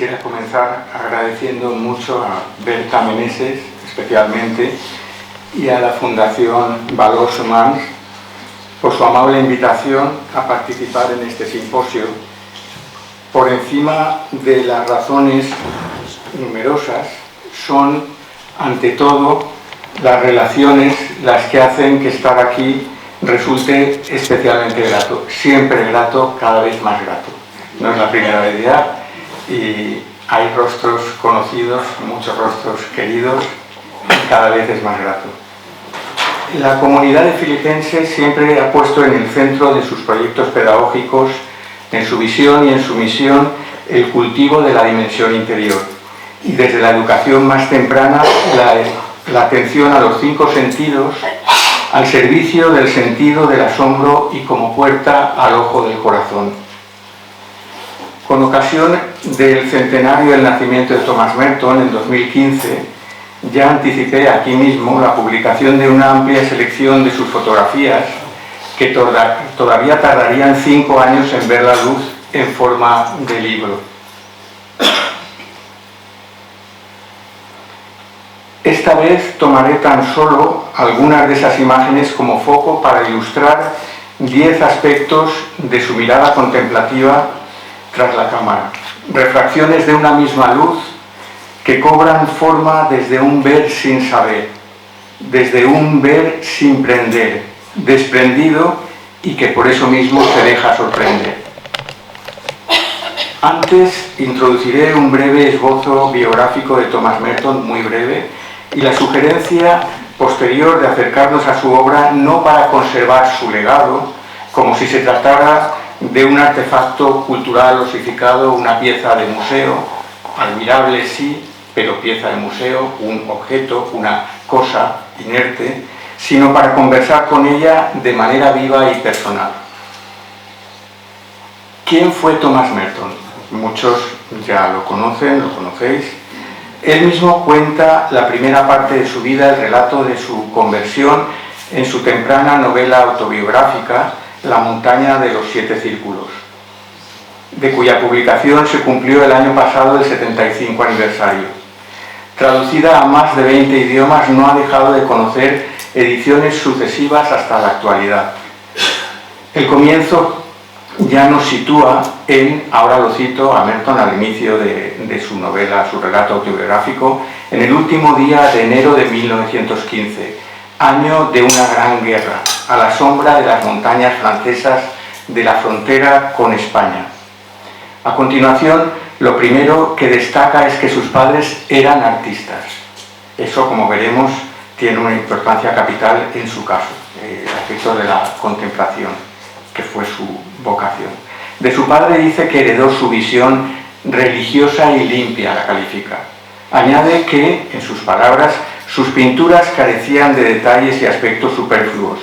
quisiera comenzar agradeciendo mucho a Berta Meneses, especialmente, y a la Fundación Valors Humans por su amable invitación a participar en este simposio. Por encima de las razones numerosas, son, ante todo, las relaciones las que hacen que estar aquí resulte especialmente grato, siempre grato, cada vez más grato. No es la primera vez ya, y hay rostros conocidos, muchos rostros queridos, y cada vez es más grato. La comunidad de Filipenses siempre ha puesto en el centro de sus proyectos pedagógicos, en su visión y en su misión, el cultivo de la dimensión interior, y desde la educación más temprana la atención a los 5 sentidos al servicio del sentido del asombro y como puerta al ojo del corazón. Con ocasión del centenario del nacimiento de Thomas Merton en 2015, ya anticipé aquí mismo la publicación de una amplia selección de sus fotografías que todavía tardarían 5 años en ver la luz en forma de libro. Esta vez tomaré tan solo algunas de esas imágenes como foco para ilustrar 10 aspectos de su mirada contemplativa tras la cámara, refracciones de una misma luz que cobran forma desde un ver sin saber, desde un ver sin prender, desprendido y que por eso mismo se deja sorprender. Antes introduciré un breve esbozo biográfico de Thomas Merton, muy breve, y la sugerencia posterior de acercarnos a su obra no para conservar su legado, como si se tratara de un artefacto cultural osificado, una pieza de museo, admirable sí, pero pieza de museo, un objeto, una cosa inerte, sino para conversar con ella de manera viva y personal. ¿Quién fue Thomas Merton? Muchos ya lo conocen, lo conocéis. Él mismo cuenta la primera parte de su vida, el relato de su conversión, en su temprana novela autobiográfica, La montaña de los 7 círculos, de cuya publicación se cumplió el año pasado el 75 aniversario. Traducida a más de 20 idiomas, no ha dejado de conocer ediciones sucesivas hasta la actualidad. El comienzo ya nos sitúa en, ahora lo cito a Merton al inicio de su novela, su relato autobiográfico, en el último día de enero de 1915, año de una gran guerra, a la sombra de las montañas francesas de la frontera con España. A continuación, lo primero que destaca es que sus padres eran artistas. Eso, como veremos, tiene una importancia capital en su caso, el aspecto de la contemplación, que fue su vocación. De su padre dice que heredó su visión religiosa y limpia, la califica. Añade que, en sus palabras, sus pinturas carecían de detalles y aspectos superfluos,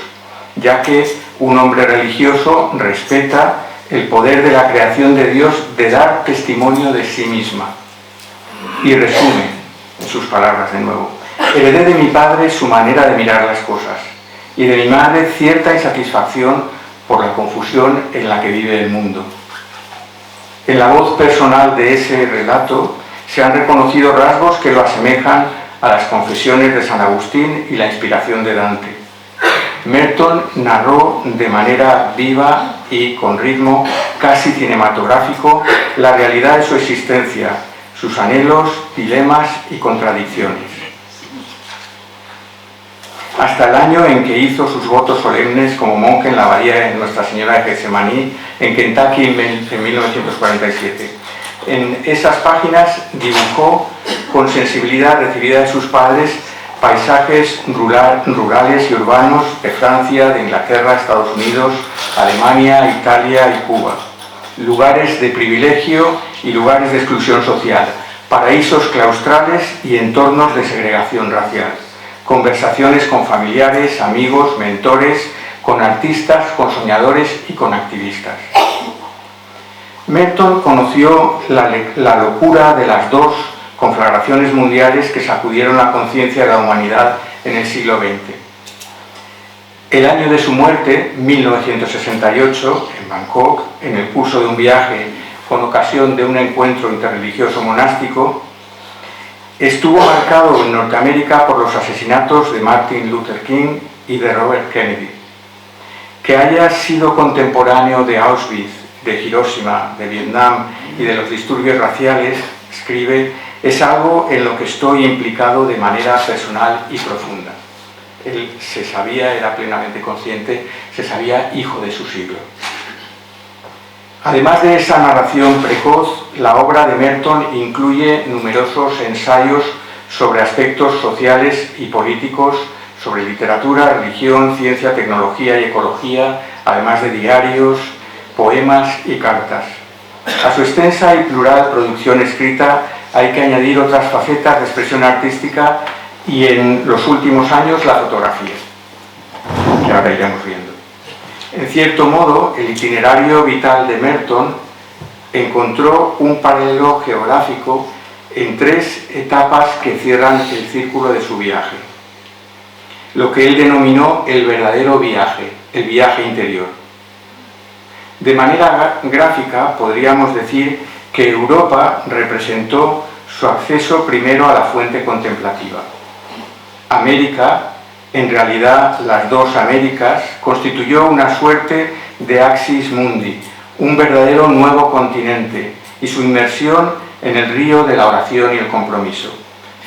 ya que un hombre religioso respeta el poder de la creación de Dios de dar testimonio de sí misma. Y resume, en sus palabras de nuevo, heredé de mi padre su manera de mirar las cosas y de mi madre cierta insatisfacción por la confusión en la que vive el mundo. En la voz personal de ese relato se han reconocido rasgos que lo asemejan a las confesiones de San Agustín y la inspiración de Dante. Merton narró de manera viva y con ritmo casi cinematográfico la realidad de su existencia, sus anhelos, dilemas y contradicciones. Hasta el año en que hizo sus votos solemnes como monje en la abadía de Nuestra Señora de Getsemaní, en Kentucky, en 1947. En esas páginas dibujó con sensibilidad recibida de sus padres paisajes rurales y urbanos de Francia, de Inglaterra, Estados Unidos, Alemania, Italia y Cuba. Lugares de privilegio y lugares de exclusión social, paraísos claustrales y entornos de segregación racial. Conversaciones con familiares, amigos, mentores, con artistas, con soñadores y con activistas. Merton conoció la locura de las 2 conflagraciones mundiales que sacudieron la conciencia de la humanidad en el siglo XX. El año de su muerte, 1968, en Bangkok, en el curso de un viaje con ocasión de un encuentro interreligioso monástico, estuvo marcado en Norteamérica por los asesinatos de Martin Luther King y de Robert Kennedy. Que haya sido contemporáneo de Auschwitz, de Hiroshima, de Vietnam y de los disturbios raciales, escribe, es algo en lo que estoy implicado de manera personal y profunda. Él se sabía, era plenamente consciente, se sabía hijo de su siglo. Además de esa narración precoz, la obra de Merton incluye numerosos ensayos sobre aspectos sociales y políticos, sobre literatura, religión, ciencia, tecnología y ecología, además de diarios, poemas y cartas. A su extensa y plural producción escrita hay que añadir otras facetas de expresión artística y en los últimos años la fotografía, que ahora iremos viendo. En cierto modo, el itinerario vital de Merton encontró un paralelo geográfico en 3 etapas que cierran el círculo de su viaje. Lo que él denominó el verdadero viaje, el viaje interior. De manera gráfica, podríamos decir que Europa representó su acceso primero a la fuente contemplativa. América, en realidad las 2 Américas, constituyó una suerte de axis mundi, un verdadero nuevo continente, y su inmersión en el río de la oración y el compromiso.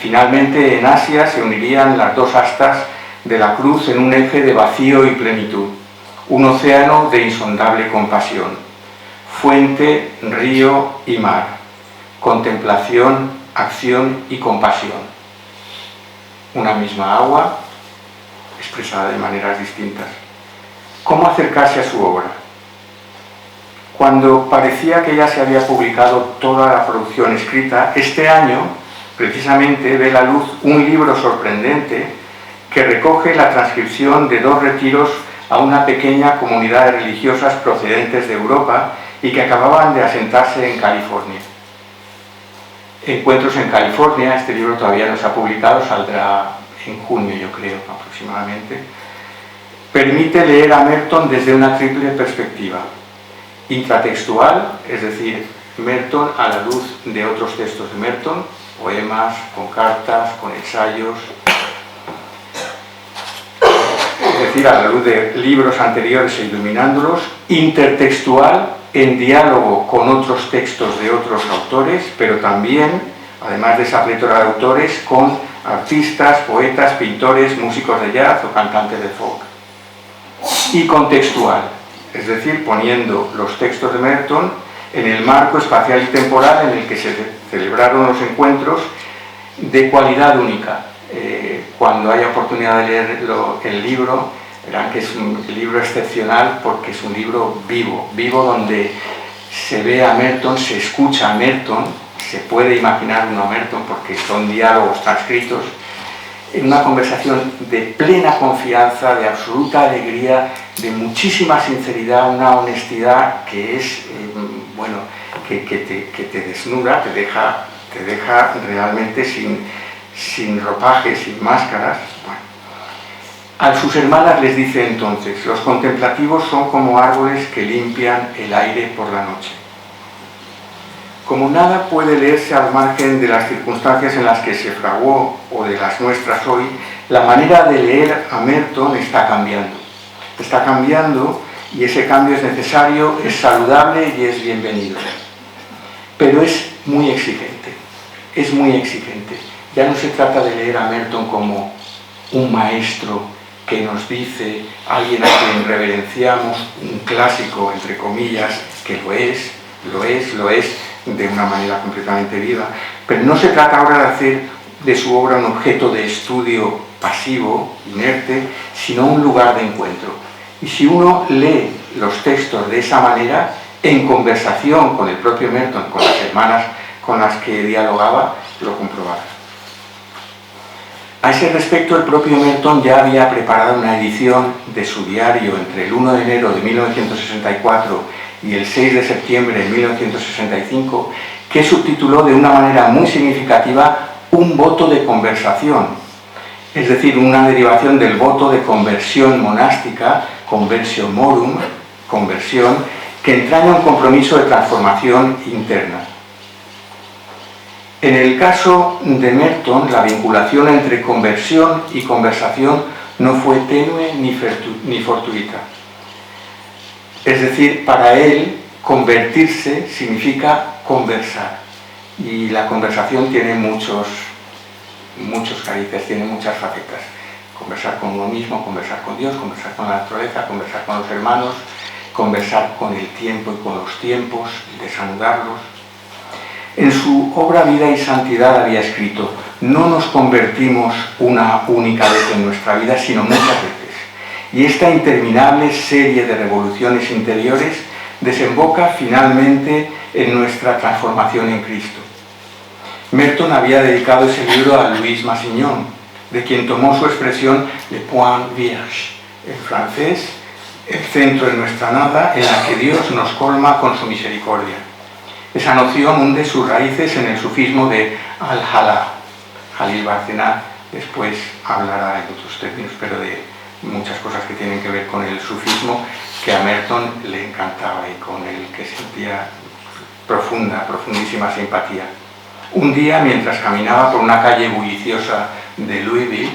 Finalmente, en Asia se unirían las 2 astas de la cruz en un eje de vacío y plenitud, un océano de insondable compasión, fuente, río y mar, contemplación, acción y compasión. Una misma agua, expresada de maneras distintas. ¿Cómo acercarse a su obra? Cuando parecía que ya se había publicado toda la producción escrita, este año, precisamente, ve la luz un libro sorprendente que recoge la transcripción de 2 retiros a una pequeña comunidad de religiosas procedentes de Europa y que acababan de asentarse en California. Encuentros en California, este libro todavía no se ha publicado, saldrá en junio, yo creo, aproximadamente, permite leer a Merton desde una triple perspectiva. Intratextual, es decir, Merton a la luz de otros textos de Merton, poemas, con cartas, con ensayos, es decir, a la luz de libros anteriores e iluminándolos. Intertextual, en diálogo con otros textos de otros autores, pero también, además de esa plétora de autores, con artistas, poetas, pintores, músicos de jazz o cantantes de folk. Y contextual, es decir, poniendo los textos de Merton en el marco espacial y temporal en el que se celebraron los encuentros de cualidad única. Cuando haya oportunidad de leer el libro, verán que es un libro excepcional porque es un libro vivo donde se ve a Merton, se escucha a Merton, se puede imaginar uno a Merton porque son diálogos transcritos, en una conversación de plena confianza, de absoluta alegría, de muchísima sinceridad, una honestidad que es, que te desnuda, te deja realmente sin ropajes, sin máscaras. Bueno. A sus hermanas les dice entonces: los contemplativos son como árboles que limpian el aire por la noche. Como nada puede leerse al margen de las circunstancias en las que se fraguó o de las nuestras hoy, la manera de leer a Merton está cambiando. Está cambiando y ese cambio es necesario, es saludable y es bienvenido. Pero es muy exigente, es muy exigente. Ya no se trata de leer a Merton como un maestro que nos dice, alguien a quien reverenciamos, un clásico, entre comillas, que lo es, de una manera completamente viva. Pero no se trata ahora de hacer de su obra un objeto de estudio pasivo, inerte, sino un lugar de encuentro. Y si uno lee los textos de esa manera, en conversación con el propio Merton, con las hermanas con las que dialogaba, lo comprobará. A ese respecto, el propio Merton ya había preparado una edición de su diario entre el 1 de enero de 1964 y el 6 de septiembre de 1965, que subtituló de una manera muy significativa un voto de conversación, es decir, una derivación del voto de conversión monástica, conversio morum, conversión, que entraña un compromiso de transformación interna. En el caso de Merton, la vinculación entre conversión y conversación no fue tenue ni fortuita. Es decir, para él, convertirse significa conversar. Y la conversación tiene muchos carices, tiene muchas facetas. Conversar con uno mismo, conversar con Dios, conversar con la naturaleza, conversar con los hermanos, conversar con el tiempo y con los tiempos, desanudarlos. En su obra Vida y Santidad había escrito: no nos convertimos una única vez en nuestra vida, sino muchas veces. Y esta interminable serie de revoluciones interiores desemboca finalmente en nuestra transformación en Cristo. Merton había dedicado ese libro a Louis Massignon, de quien tomó su expresión le point vierge, en francés, el centro de nuestra nada, en la que Dios nos colma con su misericordia. Esa noción hunde sus raíces en el sufismo de Al-Hala. Jalil Bárcena después hablará en otros términos, pero de muchas cosas que tienen que ver con el sufismo, que a Merton le encantaba y con el que sentía profundísima simpatía. Un día, mientras caminaba por una calle bulliciosa de Louisville,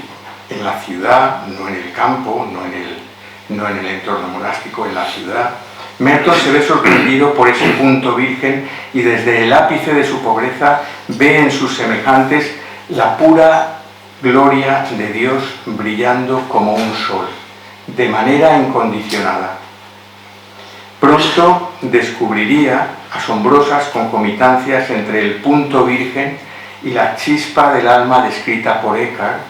en la ciudad, no en el campo, no en el entorno monástico, en la ciudad, Merton se ve sorprendido por ese punto virgen y desde el ápice de su pobreza ve en sus semejantes la pura gloria de Dios brillando como un sol, de manera incondicionada. Pronto descubriría asombrosas concomitancias entre el punto virgen y la chispa del alma descrita por Eckhart,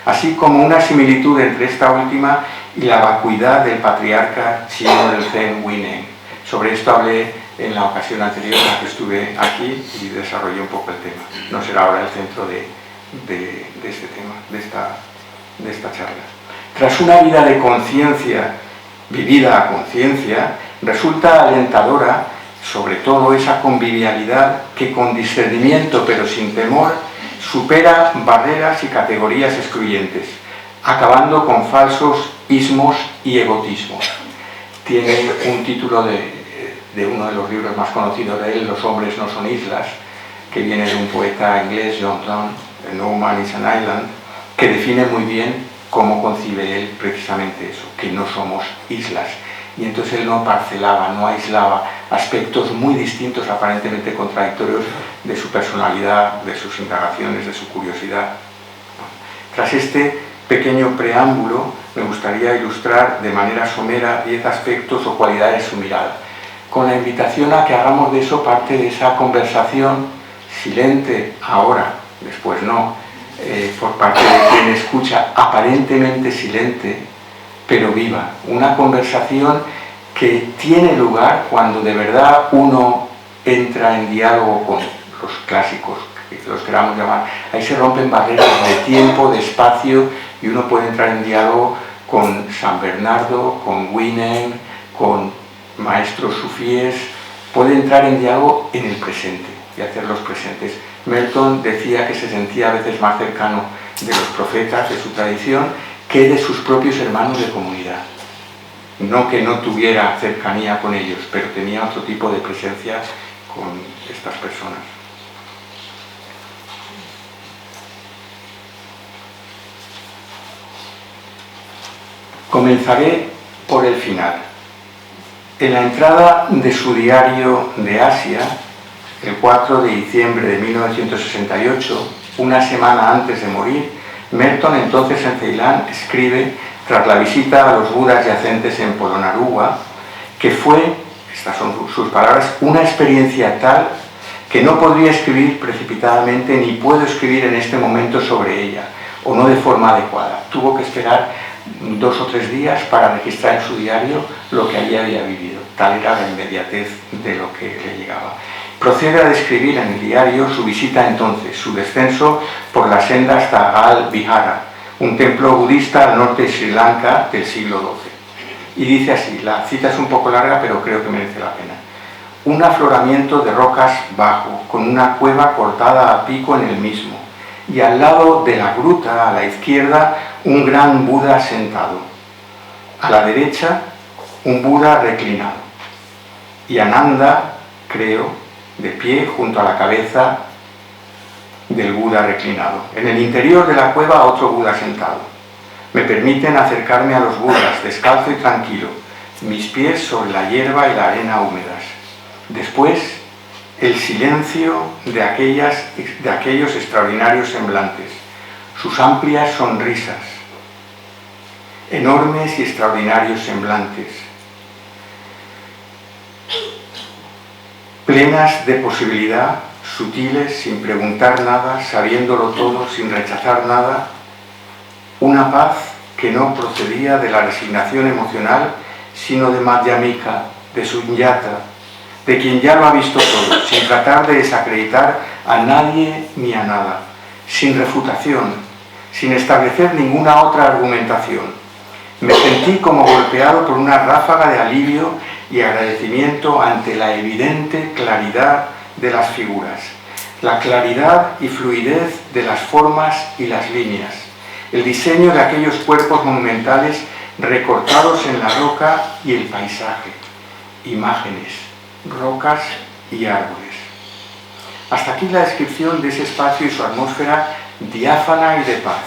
así como una similitud entre esta última y la vacuidad del patriarca chino del Zen Huineng. Sobre esto hablé en la ocasión anterior en la que estuve aquí y desarrollé un poco el tema. No será ahora el centro de este tema, de esta charla. Tras una vida de conciencia, vivida a conciencia, resulta alentadora sobre todo esa convivialidad que con discernimiento pero sin temor supera barreras y categorías excluyentes, acabando con falsos ismos y egotismos. Tiene un título de uno de los libros más conocidos de él, Los hombres no son islas, que viene de un poeta inglés, John Donne, No Man is an Island, que define muy bien cómo concibe él precisamente eso, que no somos islas. Y entonces él no parcelaba, no aislaba aspectos muy distintos, aparentemente contradictorios, de su personalidad, de sus indagaciones, de su curiosidad. Tras este pequeño preámbulo, me gustaría ilustrar de manera somera 10 aspectos o cualidades de su mirada, con la invitación a que hagamos de eso parte de esa conversación silente ahora, después no, por parte de quien escucha, aparentemente silente, pero viva. Una conversación que tiene lugar cuando de verdad uno entra en diálogo con los clásicos, que los queramos llamar. Ahí se rompen barreras de tiempo, de espacio, y uno puede entrar en diálogo con San Bernardo, con Huineng, con maestros sufíes, puede entrar en diálogo en el presente y hacerlos presentes. Merton decía que se sentía a veces más cercano de los profetas de su tradición que de sus propios hermanos de comunidad. No que no tuviera cercanía con ellos, pero tenía otro tipo de presencia con estas personas. Comenzaré por el final. En la entrada de su diario de Asia, el 4 de diciembre de 1968, una semana antes de morir, Merton, entonces en Ceilán, escribe, tras la visita a los budas yacentes en Polonnaruwa, que fue, estas son sus palabras, una experiencia tal que no podría escribir precipitadamente ni puedo escribir en este momento sobre ella, o no de forma adecuada. Tuvo que esperar 2 o 3 días para registrar en su diario lo que allí había vivido. Tal era la inmediatez de lo que le llegaba. Procede a describir en el diario su visita entonces, su descenso por la senda hasta Gal Vihara, un templo budista al norte de Sri Lanka del siglo XII. Y dice así, la cita es un poco larga, pero creo que merece la pena. Un afloramiento de rocas bajo, con una cueva cortada a pico en el mismo, y al lado de la gruta, a la izquierda, un gran Buda sentado. A la derecha, un Buda reclinado. y Ananda, creo, de pie junto a la cabeza del Buda reclinado. En el interior de la cueva otro Buda sentado. Me permiten acercarme a los Budas, descalzo y tranquilo, mis pies sobre la hierba y la arena húmedas. Después, el silencio de aquellos extraordinarios semblantes, sus amplias sonrisas, enormes y extraordinarios semblantes, plenas de posibilidad, sutiles, sin preguntar nada, sabiéndolo todo, sin rechazar nada, una paz que no procedía de la resignación emocional, sino de Madhyamika, de Sunyata, de quien ya lo ha visto todo, sin tratar de desacreditar a nadie ni a nada, sin refutación, sin establecer ninguna otra argumentación. Me sentí como golpeado por una ráfaga de alivio y agradecimiento ante la evidente claridad de las figuras, la claridad y fluidez de las formas y las líneas, el diseño de aquellos cuerpos monumentales recortados en la roca y el paisaje, imágenes, rocas y árboles. Hasta aquí la descripción de ese espacio y su atmósfera diáfana y de paz.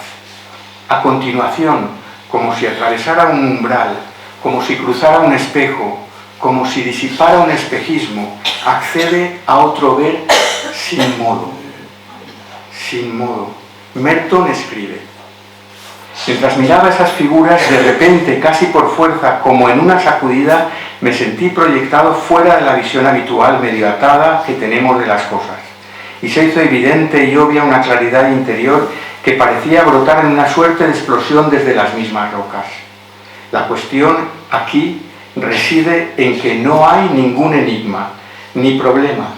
A continuación, como si atravesara un umbral, como si cruzara un espejo, como si disipara un espejismo, accede a otro ver sin modo. Sin modo. Merton escribe: mientras miraba esas figuras, de repente, casi por fuerza, como en una sacudida, me sentí proyectado fuera de la visión habitual, medio atada, que tenemos de las cosas. Y se hizo evidente y obvia una claridad interior que parecía brotar en una suerte de explosión desde las mismas rocas. La cuestión aquí reside en que no hay ningún enigma, ni problema.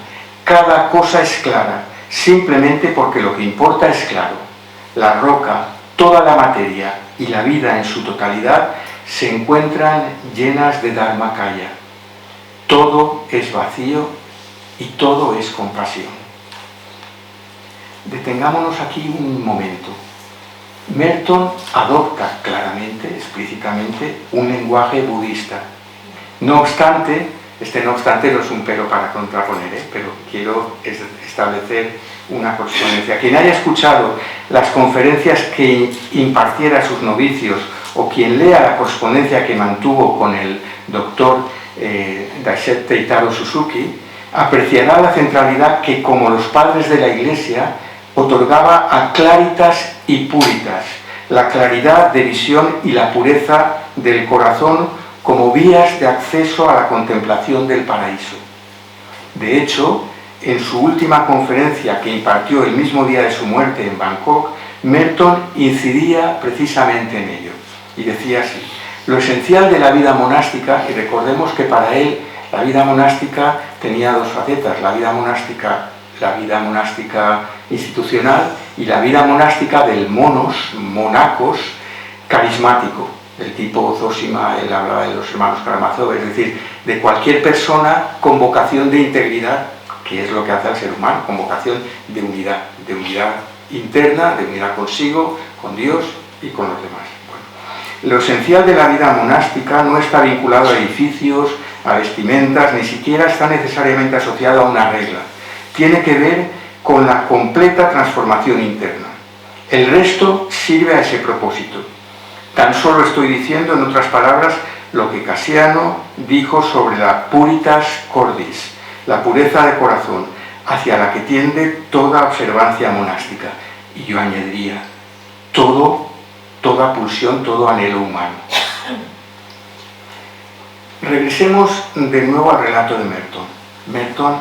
Cada cosa es clara, simplemente porque lo que importa es claro. La roca, toda la materia y la vida en su totalidad se encuentran llenas de Dharmakaya. Todo es vacío y todo es compasión. Detengámonos aquí un momento. Merton adopta claramente, explícitamente, un lenguaje budista. No obstante, no obstante no es un pero para contraponer, pero quiero establecer una correspondencia. Quien haya escuchado las conferencias que impartiera a sus novicios o quien lea la correspondencia que mantuvo con el doctor Daishet Teitaro Suzuki, apreciará la centralidad que, como los padres de la Iglesia, otorgaba a claritas y puritas, la claridad de visión y la pureza del corazón como vías de acceso a la contemplación del paraíso. De hecho, en su última conferencia que impartió el mismo día de su muerte en Bangkok, Merton incidía precisamente en ello y decía así: lo esencial de la vida monástica, y recordemos que para él la vida monástica tenía dos facetas, la vida monástica institucional y la vida monástica del monacos carismático, el tipo Zosima. Él hablaba de los hermanos Karamazov, es decir, de cualquier persona con vocación de integridad, que es lo que hace al ser humano, con vocación de unidad interna, de unidad consigo, con Dios y con los demás. Bueno, lo esencial de la vida monástica no está vinculado a edificios, a vestimentas, ni siquiera está necesariamente asociado a una regla. Tiene que ver con la completa transformación interna. El resto sirve a ese propósito. Tan solo estoy diciendo, en otras palabras, lo que Casiano dijo sobre la puritas cordis, la pureza de corazón, hacia la que tiende toda observancia monástica. Y yo añadiría, toda pulsión, todo anhelo humano. Regresemos de nuevo al relato de Merton. Merton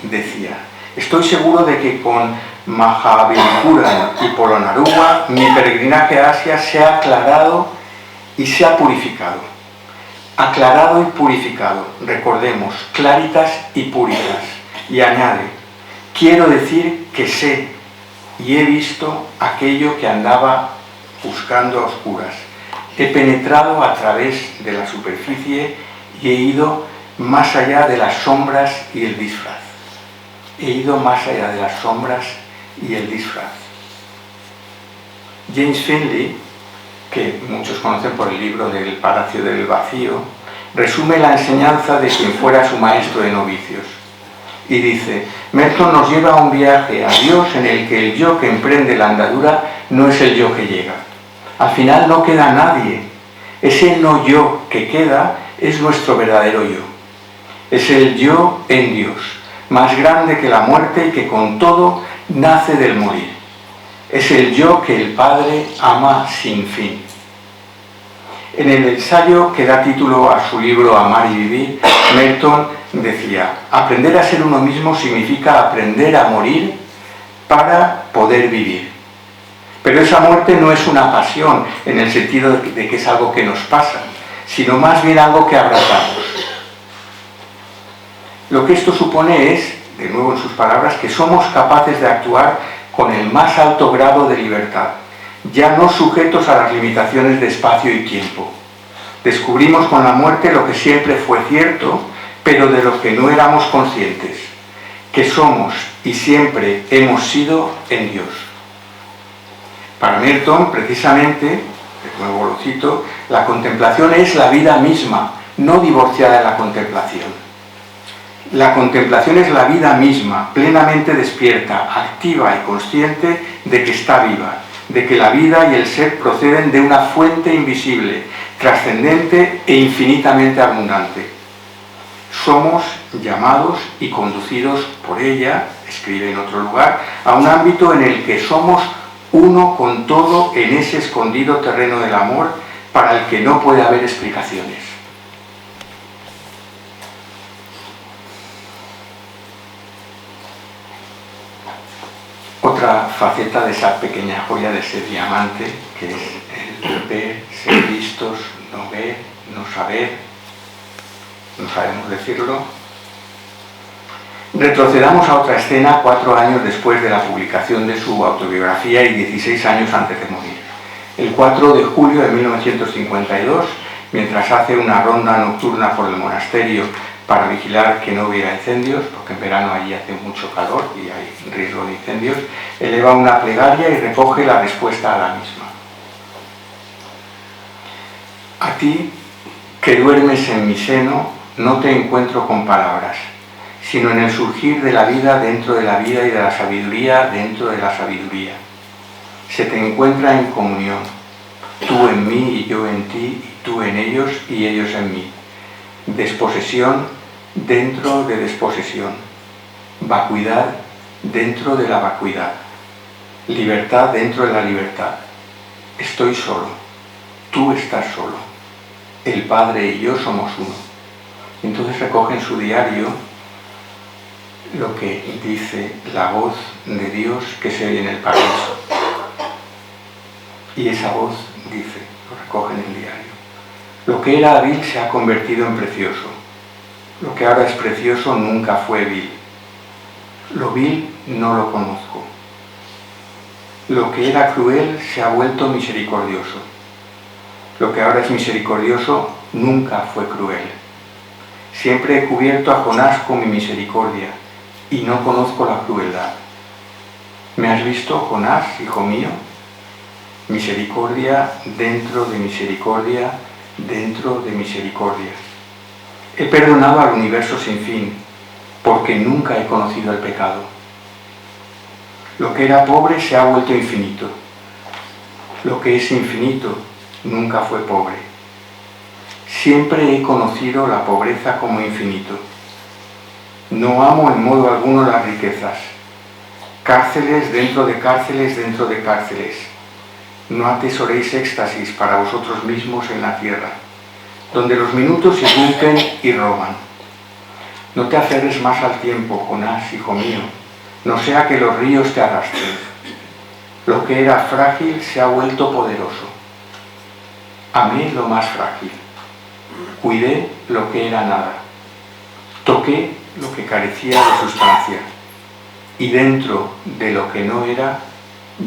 decía: estoy seguro de que con Mahabalipuram y Polonnaruwa mi peregrinaje a Asia se ha aclarado y se ha purificado. Aclarado y purificado, recordemos, claritas y puritas. Y añade: quiero decir que sé y he visto aquello que andaba buscando a oscuras. He penetrado a través de la superficie y he ido más allá de las sombras y el disfraz. He ido más allá de las sombras y el disfraz. James Finley, que muchos conocen por el libro del Palacio del Vacío, resume la enseñanza de quien fuera su maestro de novicios. Y dice, Merton nos lleva a un viaje a Dios en el que el yo que emprende la andadura no es el yo que llega. Al final no queda nadie. Ese no yo que queda es nuestro verdadero yo. Es el yo en Dios, más grande que la muerte y que con todo nace del morir. Es el yo que el Padre ama sin fin. En el ensayo que da título a su libro Amar y Vivir, Merton decía, aprender a ser uno mismo significa aprender a morir para poder vivir. Pero esa muerte no es una pasión en el sentido de que es algo que nos pasa, sino más bien algo que abrazamos. Lo que esto supone es, de nuevo en sus palabras, que somos capaces de actuar con el más alto grado de libertad, ya no sujetos a las limitaciones de espacio y tiempo. Descubrimos con la muerte lo que siempre fue cierto, pero de lo que no éramos conscientes, que somos y siempre hemos sido en Dios. Para Merton, precisamente, de nuevo lo cito, la contemplación es la vida misma, no divorciada de la contemplación. La contemplación es la vida misma, plenamente despierta, activa y consciente de que está viva, de que la vida y el ser proceden de una fuente invisible, trascendente e infinitamente abundante. Somos llamados y conducidos por ella, escribe en otro lugar, a un ámbito en el que somos uno con todo en ese escondido terreno del amor para el que no puede haber explicaciones. Otra faceta de esa pequeña joya, de ese diamante, que es el ver, ser vistos, no ver, no saber, no sabemos decirlo. Retrocedamos a otra escena 4 años después de la publicación de su autobiografía y 16 años antes de morir. El 4 de julio de 1952, mientras hace una ronda nocturna por el monasterio para vigilar que no hubiera incendios, porque en verano allí hace mucho calor y hay riesgo de incendios, eleva una plegaria y recoge la respuesta a la misma. A ti, que duermes en mi seno, no te encuentro con palabras, sino en el surgir de la vida dentro de la vida y de la sabiduría dentro de la sabiduría. Se te encuentra en comunión, tú en mí y yo en ti, y tú en ellos y ellos en mí. Desposesión dentro de desposesión, vacuidad dentro de la vacuidad, libertad dentro de la libertad. Estoy solo, tú estás solo, el Padre y yo somos uno. Entonces recoge en su diario lo que dice la voz de Dios que se oye en el paraíso. Y esa voz dice, lo recoge en el diario, lo que era vil se ha convertido en precioso. Lo que ahora es precioso nunca fue vil. Lo vil no lo conozco. Lo que era cruel se ha vuelto misericordioso. Lo que ahora es misericordioso nunca fue cruel. Siempre he cubierto a Jonás con mi misericordia y no conozco la crueldad. ¿Me has visto, Jonás, hijo mío? Misericordia dentro de misericordia dentro de misericordia. He perdonado al universo sin fin, porque nunca he conocido el pecado. Lo que era pobre se ha vuelto infinito. Lo que es infinito nunca fue pobre. Siempre he conocido la pobreza como infinito. No amo en modo alguno las riquezas. Cárceles dentro de cárceles dentro de cárceles. No atesoréis éxtasis para vosotros mismos en la tierra, donde los minutos irrumpen y roban. No te aferres más al tiempo, Jonás, hijo mío, no sea que los ríos te arrastren. Lo que era frágil se ha vuelto poderoso. Amé lo más frágil. Cuidé lo que era nada. Toqué lo que carecía de sustancia. Y dentro de lo que no era,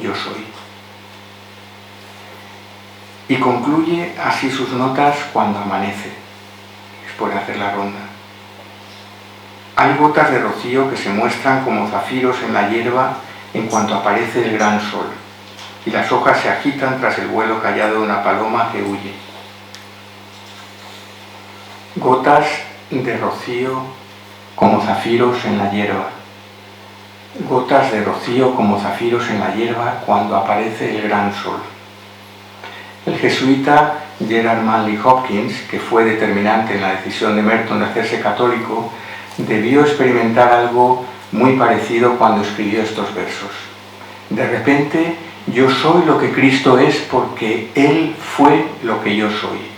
yo soy. Y concluye así sus notas cuando amanece, después de hacer la ronda. Hay gotas de rocío que se muestran como zafiros en la hierba en cuanto aparece el gran sol, y las hojas se agitan tras el vuelo callado de una paloma que huye. gotas de rocío como zafiros en la hierba, gotas de rocío como zafiros en la hierba cuando aparece el gran sol. El jesuita Gerard Manley Hopkins, que fue determinante en la decisión de Merton de hacerse católico, debió experimentar algo muy parecido cuando escribió estos versos. De repente, yo soy lo que Cristo es porque Él fue lo que yo soy.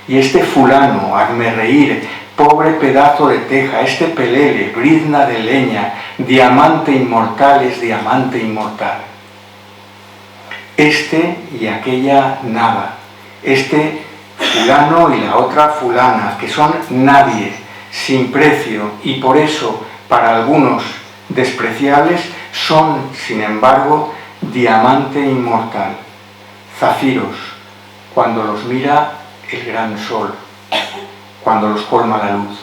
Y este fulano, hazme reír, pobre pedazo de teja, este pelele, brizna de leña, diamante inmortal es diamante inmortal. Este y aquella nada, este fulano y la otra fulana, que son nadie, sin precio y por eso para algunos despreciables, son, sin embargo, diamante inmortal, zafiros, cuando los mira el gran sol, cuando los colma la luz.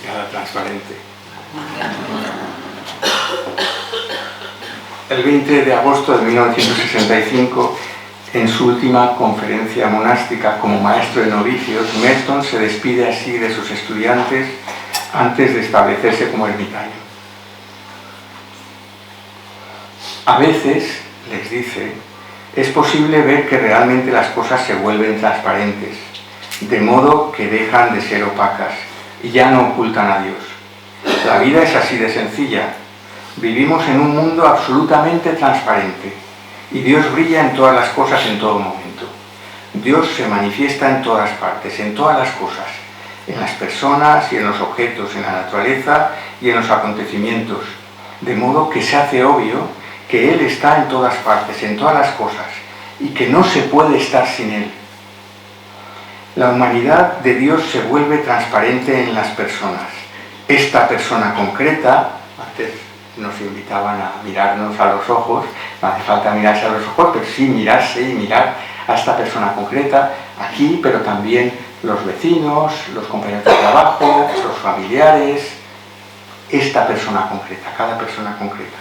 Nada transparente. El 20 de agosto de 1965, en su última conferencia monástica como maestro de novicios, Merton se despide así de sus estudiantes antes de establecerse como ermitaño. A veces, les dice, es posible ver que realmente las cosas se vuelven transparentes, de modo que dejan de ser opacas y ya no ocultan a Dios. La vida es así de sencilla. Vivimos en un mundo absolutamente transparente y Dios brilla en todas las cosas en todo momento. Dios se manifiesta en todas partes, en todas las cosas, en las personas y en los objetos, en la naturaleza y en los acontecimientos, de modo que se hace obvio que Él está en todas partes, en todas las cosas, y que no se puede estar sin Él. La humanidad de Dios se vuelve transparente en las personas. Esta persona concreta, antes nos invitaban a mirarnos a los ojos, no hace falta mirarse a los ojos, pero sí mirarse y mirar a esta persona concreta, aquí, pero también los vecinos, los compañeros de trabajo, los familiares, esta persona concreta, cada persona concreta.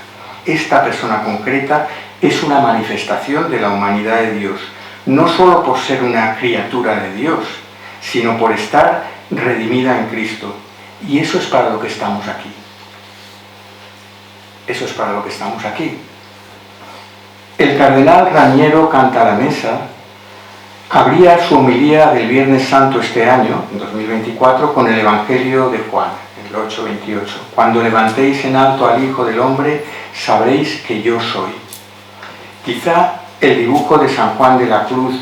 Esta persona concreta es una manifestación de la humanidad de Dios, no solo por ser una criatura de Dios, sino por estar redimida en Cristo. Y eso es para lo que estamos aquí. Eso es para lo que estamos aquí. El cardenal Raniero Cantalamessa abría su homilía del Viernes Santo este año, en 2024, con el Evangelio de Juan, el 8:28. Cuando levantéis en alto al Hijo del Hombre, sabréis que yo soy. Quizá el dibujo de San Juan de la Cruz,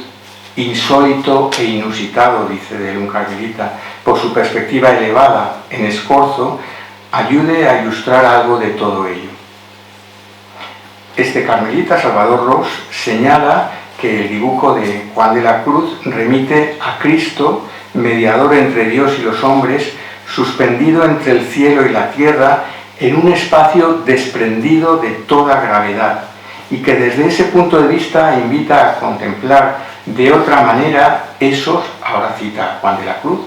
insólito e inusitado, dice de él un carmelita, por su perspectiva elevada en escorzo, ayude a ilustrar algo de todo ello. Este carmelita, Salvador Ros, señala que el dibujo de Juan de la Cruz remite a Cristo, mediador entre Dios y los hombres, suspendido entre el cielo y la tierra, en un espacio desprendido de toda gravedad, y que desde ese punto de vista invita a contemplar de otra manera esos, ahora cita Juan de la Cruz,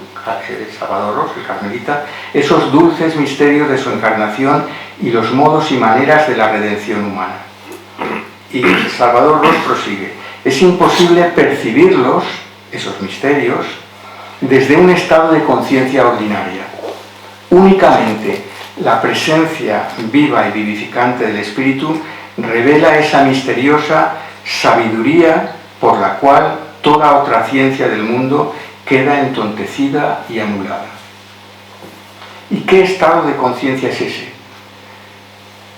Salvador Ros, el carmelita, esos dulces misterios de su encarnación y los modos y maneras de la redención humana. Y Salvador Ros prosigue: es imposible percibirlos, esos misterios, desde un estado de conciencia ordinaria. Únicamente la presencia viva y vivificante del Espíritu revela esa misteriosa sabiduría por la cual toda otra ciencia del mundo queda entontecida y anulada. ¿Y qué estado de conciencia es ese?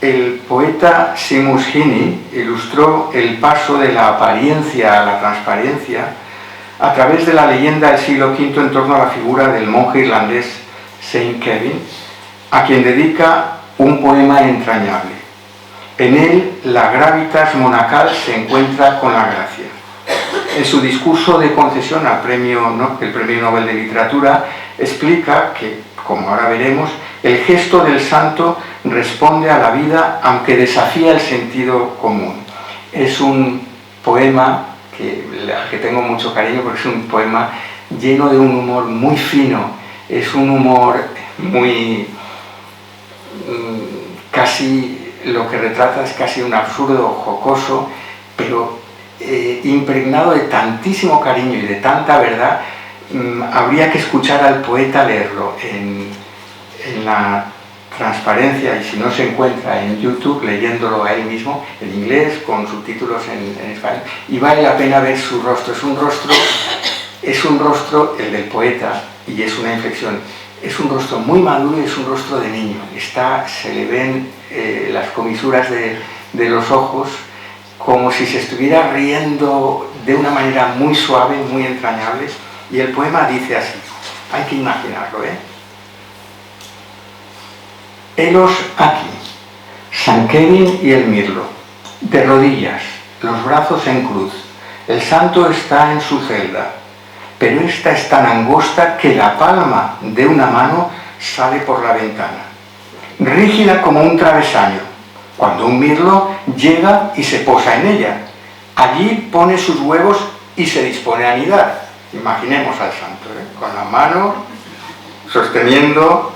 El poeta Seamus Heaney ilustró el paso de la apariencia a la transparencia a través de la leyenda del siglo V en torno a la figura del monje irlandés Saint Kevin, a quien dedica un poema entrañable. En él, la gravitas monacal se encuentra con la gracia. En su discurso de concesión al premio Nobel de Literatura, explica que, como ahora veremos, el gesto del santo responde a la vida aunque desafía el sentido común. Es un poema al que tengo mucho cariño porque es un poema lleno de un humor muy fino, es un humor muy... casi lo que retrata es casi un absurdo jocoso, pero impregnado de tantísimo cariño y de tanta verdad. Habría que escuchar al poeta leerlo en la transparencia, y si no se encuentra en YouTube, leyéndolo a él mismo en inglés con subtítulos en español, y vale la pena ver su rostro. Es un rostro el del poeta, y es una inflexión, es un rostro muy maduro y es un rostro de niño. Se le ven las comisuras de los ojos como si se estuviera riendo de una manera muy suave, muy entrañable, y el poema dice así, hay que imaginarlo, Helos aquí, San Kevin y el mirlo, de rodillas, los brazos en cruz. El santo está en su celda, pero esta es tan angosta que la palma de una mano sale por la ventana, rígida como un travesaño, cuando un mirlo llega y se posa en ella. Allí pone sus huevos y se dispone a anidar. Imaginemos al santo, con la mano sosteniendo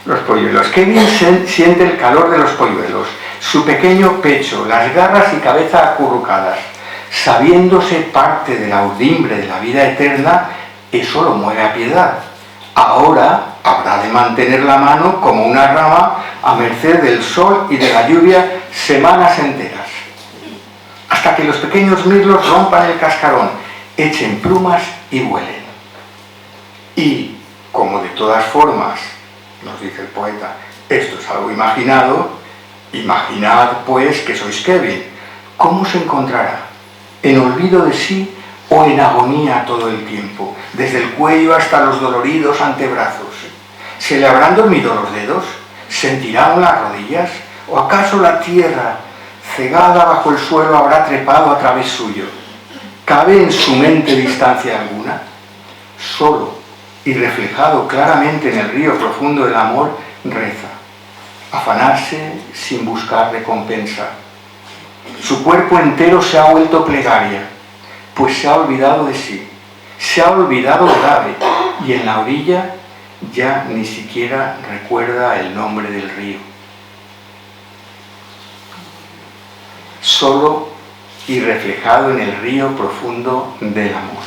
los polluelos. Kevin siente el calor de los polluelos, su pequeño pecho, las garras y cabeza acurrucadas. Sabiéndose parte de la urdimbre de la vida eterna, eso lo mueve a piedad. Ahora habrá de mantener la mano como una rama a merced del sol y de la lluvia semanas enteras, hasta que los pequeños mirlos rompan el cascarón, echen plumas y vuelen. Y, como de todas formas, nos dice el poeta, esto es algo imaginado, imaginad pues que sois Kevin. ¿Cómo se encontrará? ¿En olvido de sí o en agonía todo el tiempo, desde el cuello hasta los doloridos antebrazos? ¿Se le habrán dormido los dedos? ¿Sentirán las rodillas? ¿O acaso la tierra, cegada bajo el suelo, habrá trepado a través suyo? ¿Cabe en su mente distancia alguna? Solo y reflejado claramente en el río profundo del amor, reza. Afanarse sin buscar recompensa. Su cuerpo entero se ha vuelto plegaria, pues se ha olvidado de sí, se ha olvidado del ave, y en la orilla ya ni siquiera recuerda el nombre del río. Solo y reflejado en el río profundo del amor.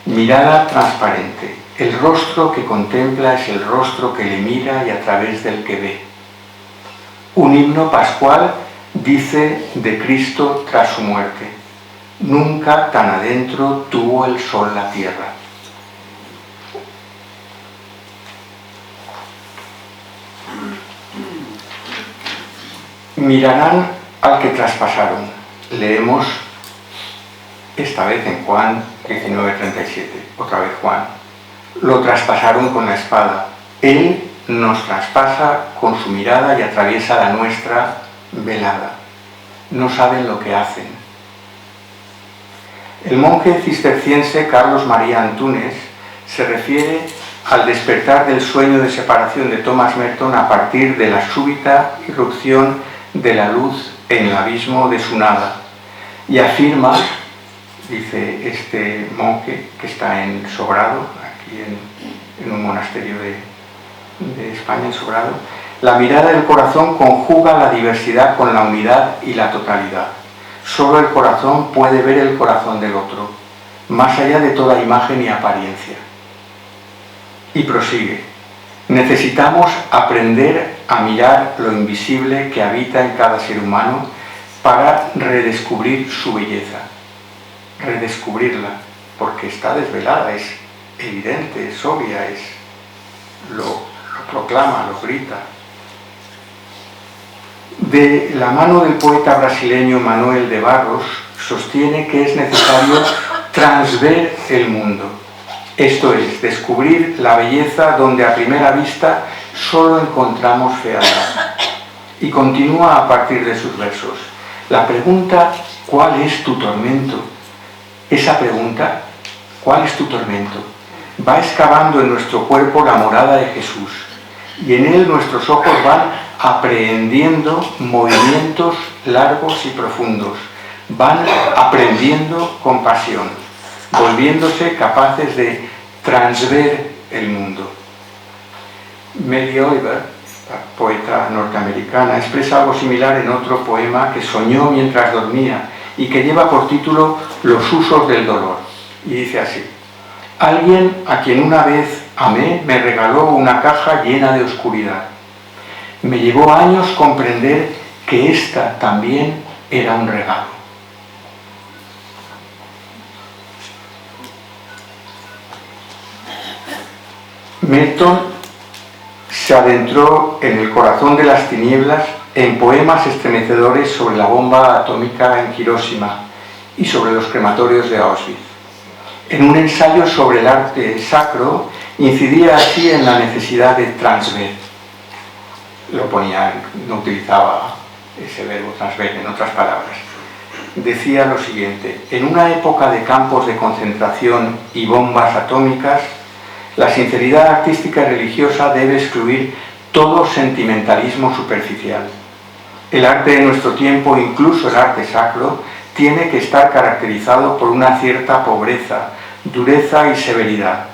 Mirada transparente. El rostro que contempla es el rostro que le mira y a través del que ve. Un himno pascual dice de Cristo tras su muerte: nunca tan adentro tuvo el sol la tierra. Mirarán al que traspasaron. Leemos esta vez en Juan 19:37, otra vez Juan. Lo traspasaron con la espada. Él nos traspasa con su mirada y atraviesa la nuestra velada. No saben lo que hacen. El monje cisterciense Carlos María Antúnez se refiere al despertar del sueño de separación de Thomas Merton a partir de la súbita irrupción de la luz en el abismo de su nada, y afirma, dice este monje que está en Sobrado, aquí en un monasterio de España, en Sobrado: la mirada del corazón conjuga la diversidad con la unidad y la totalidad. Solo el corazón puede ver el corazón del otro, más allá de toda imagen y apariencia. Y prosigue: necesitamos aprender a mirar lo invisible que habita en cada ser humano para redescubrir su belleza. Redescubrirla, porque está desvelada, es evidente, es obvia, lo proclama, lo grita. De la mano del poeta brasileño Manuel de Barros, sostiene que es necesario transver el mundo. Esto es, descubrir la belleza donde a primera vista solo encontramos fealdad. Y continúa a partir de sus versos. La pregunta, ¿cuál es tu tormento? Esa pregunta, ¿cuál es tu tormento?, va excavando en nuestro cuerpo la morada de Jesús, y en él nuestros ojos van aprehendiendo movimientos largos y profundos, van aprendiendo compasión. volviéndose capaces de transver el mundo. Mary Oliver, la poeta norteamericana, expresa algo similar en otro poema que soñó mientras dormía y que lleva por título Los usos del dolor. Y dice así: alguien a quien una vez amé me regaló una caja llena de oscuridad. Me llevó años comprender que esta también era un regalo. Merton se adentró en el corazón de las tinieblas en poemas estremecedores sobre la bomba atómica en Hiroshima y sobre los crematorios de Auschwitz. En un ensayo sobre el arte sacro, incidía así en la necesidad de transver. Lo ponía, no utilizaba ese verbo transver, en otras palabras. Decía lo siguiente: en una época de campos de concentración y bombas atómicas, la sinceridad artística y religiosa debe excluir todo sentimentalismo superficial. El arte de nuestro tiempo, incluso el arte sacro, tiene que estar caracterizado por una cierta pobreza, dureza y severidad,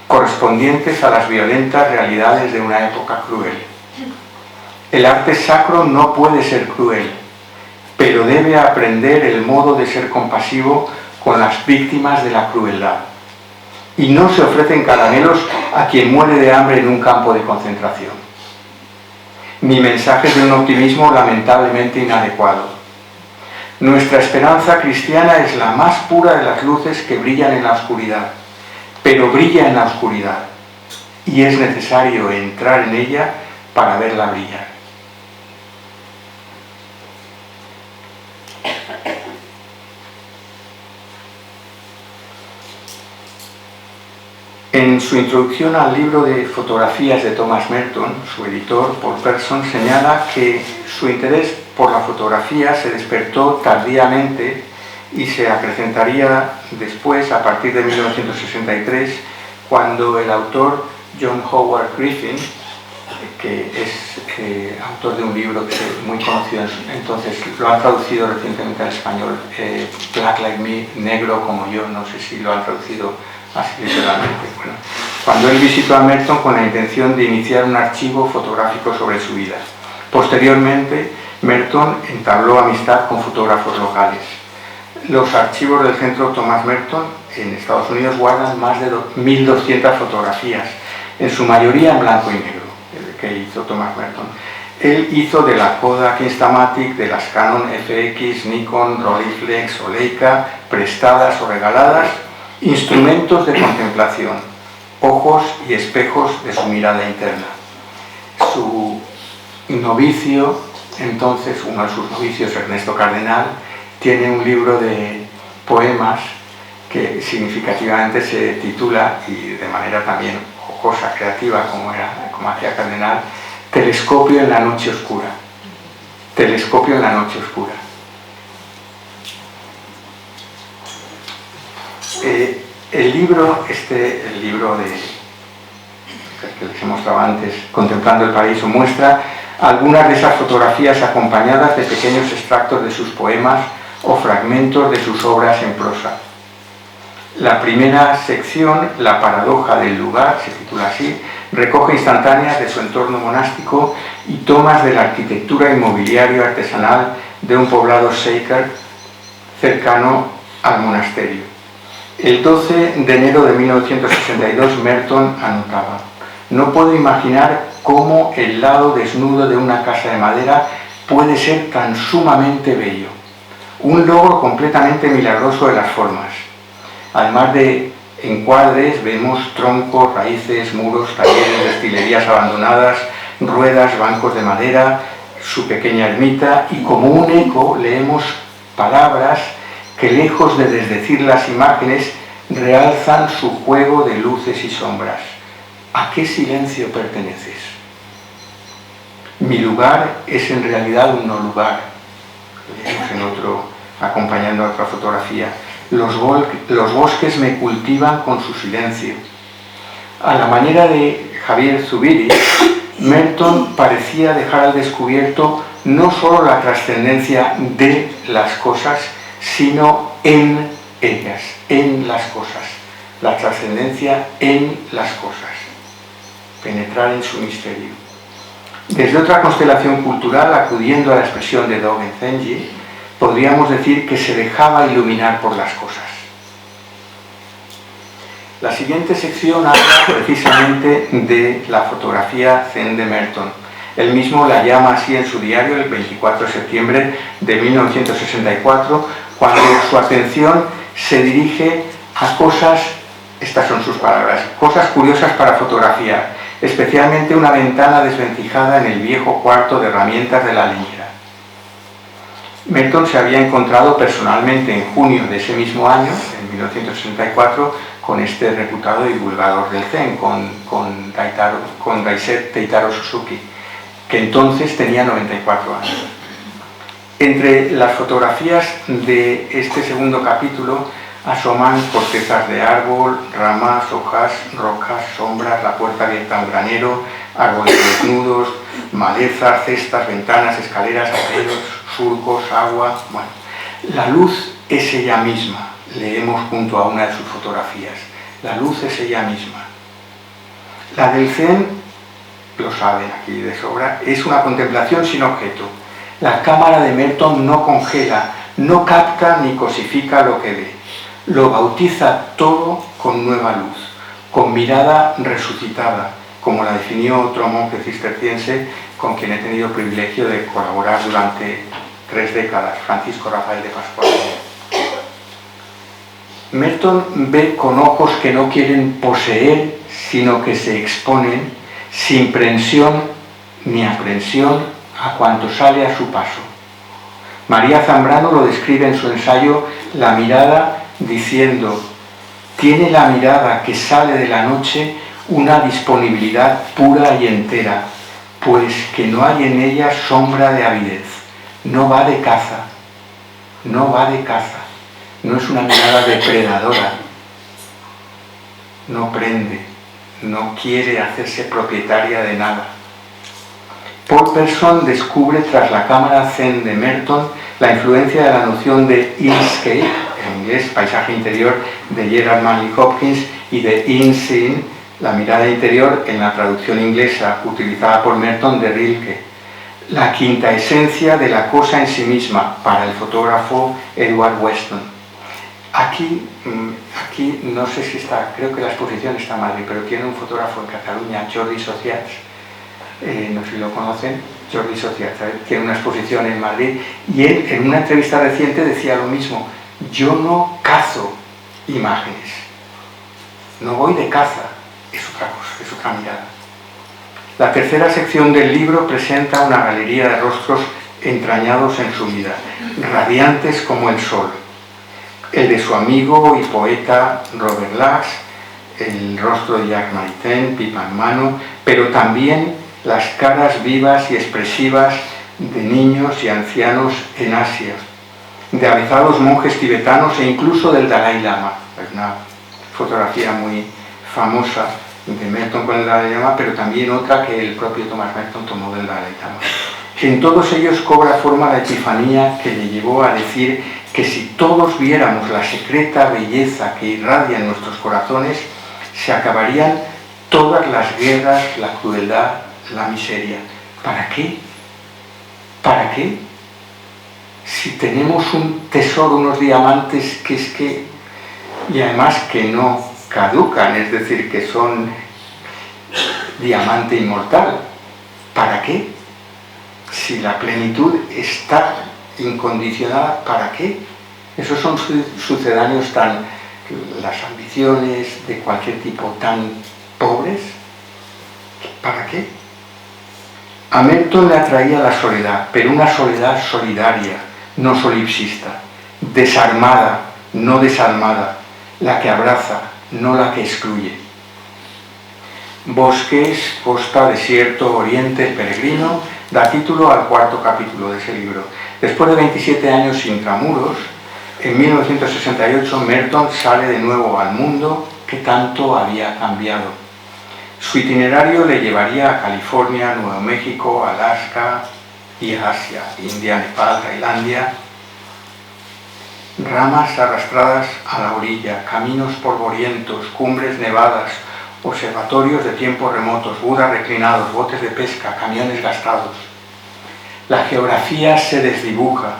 correspondientes a las violentas realidades de una época cruel. El arte sacro no puede ser cruel, pero debe aprender el modo de ser compasivo con las víctimas de la crueldad. Y no se ofrecen caramelos a quien muere de hambre en un campo de concentración. Mi mensaje es de un optimismo lamentablemente inadecuado. Nuestra esperanza cristiana es la más pura de las luces que brillan en la oscuridad, pero brilla en la oscuridad, y es necesario entrar en ella para verla brillar. En su introducción al libro de fotografías de Thomas Merton, su editor, Paul Person, señala que su interés por la fotografía se despertó tardíamente y se acrecentaría después, a partir de 1963, cuando el autor John Howard Griffin, que es autor de un libro que es muy conocido entonces, lo han traducido recientemente al español, Black Like Me, negro como yo, no sé si lo han traducido así literalmente. Bueno, cuando él visitó a Merton con la intención de iniciar un archivo fotográfico sobre su vida. Posteriormente, Merton entabló amistad con fotógrafos locales. Los archivos del Centro Thomas Merton en Estados Unidos guardan más de 1.200 fotografías, en su mayoría en blanco y negro, que hizo Thomas Merton. Él hizo de la Kodak Instamatic, de las Canon FX, Nikon, Rolleiflex o Leica, prestadas o regaladas, instrumentos de contemplación, ojos y espejos de su mirada interna. Su novicio, entonces, uno de sus novicios, Ernesto Cardenal, tiene un libro de poemas que significativamente se titula, y de manera también jocosa, creativa, como hacía Cardenal, Telescopio en la noche oscura. Telescopio en la noche oscura. El libro que les he mostrado antes, Contemplando el Paraíso, muestra algunas de esas fotografías acompañadas de pequeños extractos de sus poemas o fragmentos de sus obras en prosa. La primera sección, La paradoja del lugar, se titula así, recoge instantáneas de su entorno monástico y tomas de la arquitectura y mobiliario artesanal de un poblado Shaker cercano al monasterio. El 12 de enero de 1962, Merton anotaba: no puedo imaginar cómo el lado desnudo de una casa de madera puede ser tan sumamente bello. Un logro completamente milagroso de las formas. Además de encuadres, vemos troncos, raíces, muros, talleres, destilerías abandonadas, ruedas, bancos de madera, su pequeña ermita, y como un eco leemos palabras que, lejos de desdecir las imágenes, realzan su juego de luces y sombras. ¿A qué silencio perteneces? Mi lugar es en realidad un no lugar. Leemos en otro, acompañando a otra fotografía. Los bosques me cultivan con su silencio. A la manera de Javier Zubiri, Merton parecía dejar al descubierto no solo la trascendencia de las cosas, sino en ellas, en las cosas, la trascendencia en las cosas, penetrar en su misterio. Desde otra constelación cultural, acudiendo a la expresión de Dogen Zenji, podríamos decir que se dejaba iluminar por las cosas. La siguiente sección habla precisamente de la fotografía Zen de Merton. Él mismo la llama así en su diario el 24 de septiembre de 1964, cuando su atención se dirige a cosas, estas son sus palabras, cosas curiosas para fotografiar, especialmente una ventana desvencijada en el viejo cuarto de herramientas de la leñera. Merton se había encontrado personalmente en junio de ese mismo año, en 1964, con este reputado divulgador del Zen, con Daiset Teitaro Suzuki, que entonces tenía 94 años. Entre las fotografías de este segundo capítulo asoman cortezas de árbol, ramas, hojas, rocas, sombras, la puerta abierta a un granero, árboles desnudos, malezas, cestas, ventanas, escaleras, aperos, surcos, agua. Bueno, la luz es ella misma, leemos junto a una de sus fotografías. La luz es ella misma. La del Zen, lo saben aquí de sobra, es una contemplación sin objeto. La cámara de Merton no congela, no capta ni cosifica lo que ve. Lo bautiza todo con nueva luz, con mirada resucitada, como la definió otro monje cisterciense con quien he tenido el privilegio de colaborar durante 3 décadas, Francisco Rafael de Pascual. Merton ve con ojos que no quieren poseer, sino que se exponen, sin prensión ni aprensión, a cuanto sale a su paso. María Zambrano lo describe en su ensayo La mirada, diciendo: tiene la mirada que sale de la noche una disponibilidad pura y entera, pues que no hay en ella sombra de avidez. No va de caza, no va de caza. No es una mirada depredadora, no prende, no quiere hacerse propietaria de nada. Paul Person descubre tras la cámara Zen de Merton la influencia de la noción de inscape, en inglés paisaje interior, de Gerard Manley Hopkins, y de in-seeing, la mirada interior, en la traducción inglesa utilizada por Merton, de Rilke. La quinta esencia de la cosa en sí misma, para el fotógrafo Edward Weston. Aquí no sé si está, creo que la exposición está en Madrid, pero tiene un fotógrafo en Cataluña, Jordi Sociats, no sé si lo conocen, Jordi Sociats, tiene una exposición en Madrid, y él en una entrevista reciente decía lo mismo: yo no cazo imágenes, no voy de caza, es otra cosa, es otra mirada. La tercera sección del libro presenta una galería de rostros entrañados en su vida, radiantes como el sol. El de su amigo y poeta Robert Lax, el rostro de Jacques Maritain, pipa en mano, pero también las caras vivas y expresivas de niños y ancianos en Asia, de avezados monjes tibetanos e incluso del Dalai Lama. Es una fotografía muy famosa de Merton con el Dalai Lama, pero también otra que el propio Thomas Merton tomó del Dalai Lama. En todos ellos cobra forma la epifanía que le llevó a decir que si todos viéramos la secreta belleza que irradia en nuestros corazones, se acabarían todas las guerras, la crueldad, la miseria. ¿Para qué? ¿Para qué? Si tenemos un tesoro, unos diamantes y además que no caducan, es decir, que son diamante inmortal, ¿para qué? Si la plenitud está incondicionada, ¿para qué? Esos son sucedáneos las ambiciones de cualquier tipo tan pobres, ¿para qué? A Merton le atraía la soledad, pero una soledad solidaria, no solipsista, desarmada, no desalmada, la que abraza, no la que excluye. Bosques, costa, desierto, oriente, peregrino, da título al 4º capítulo de ese libro. Después de 27 años intramuros, en 1968 Merton sale de nuevo al mundo que tanto había cambiado. Su itinerario le llevaría a California, Nuevo México, Alaska y Asia, India, Nepal, Tailandia. ramas arrastradas a la orilla, caminos polvorientos, cumbres nevadas, observatorios de tiempos remotos, Budas reclinados, botes de pesca, camiones gastados. La geografía se desdibuja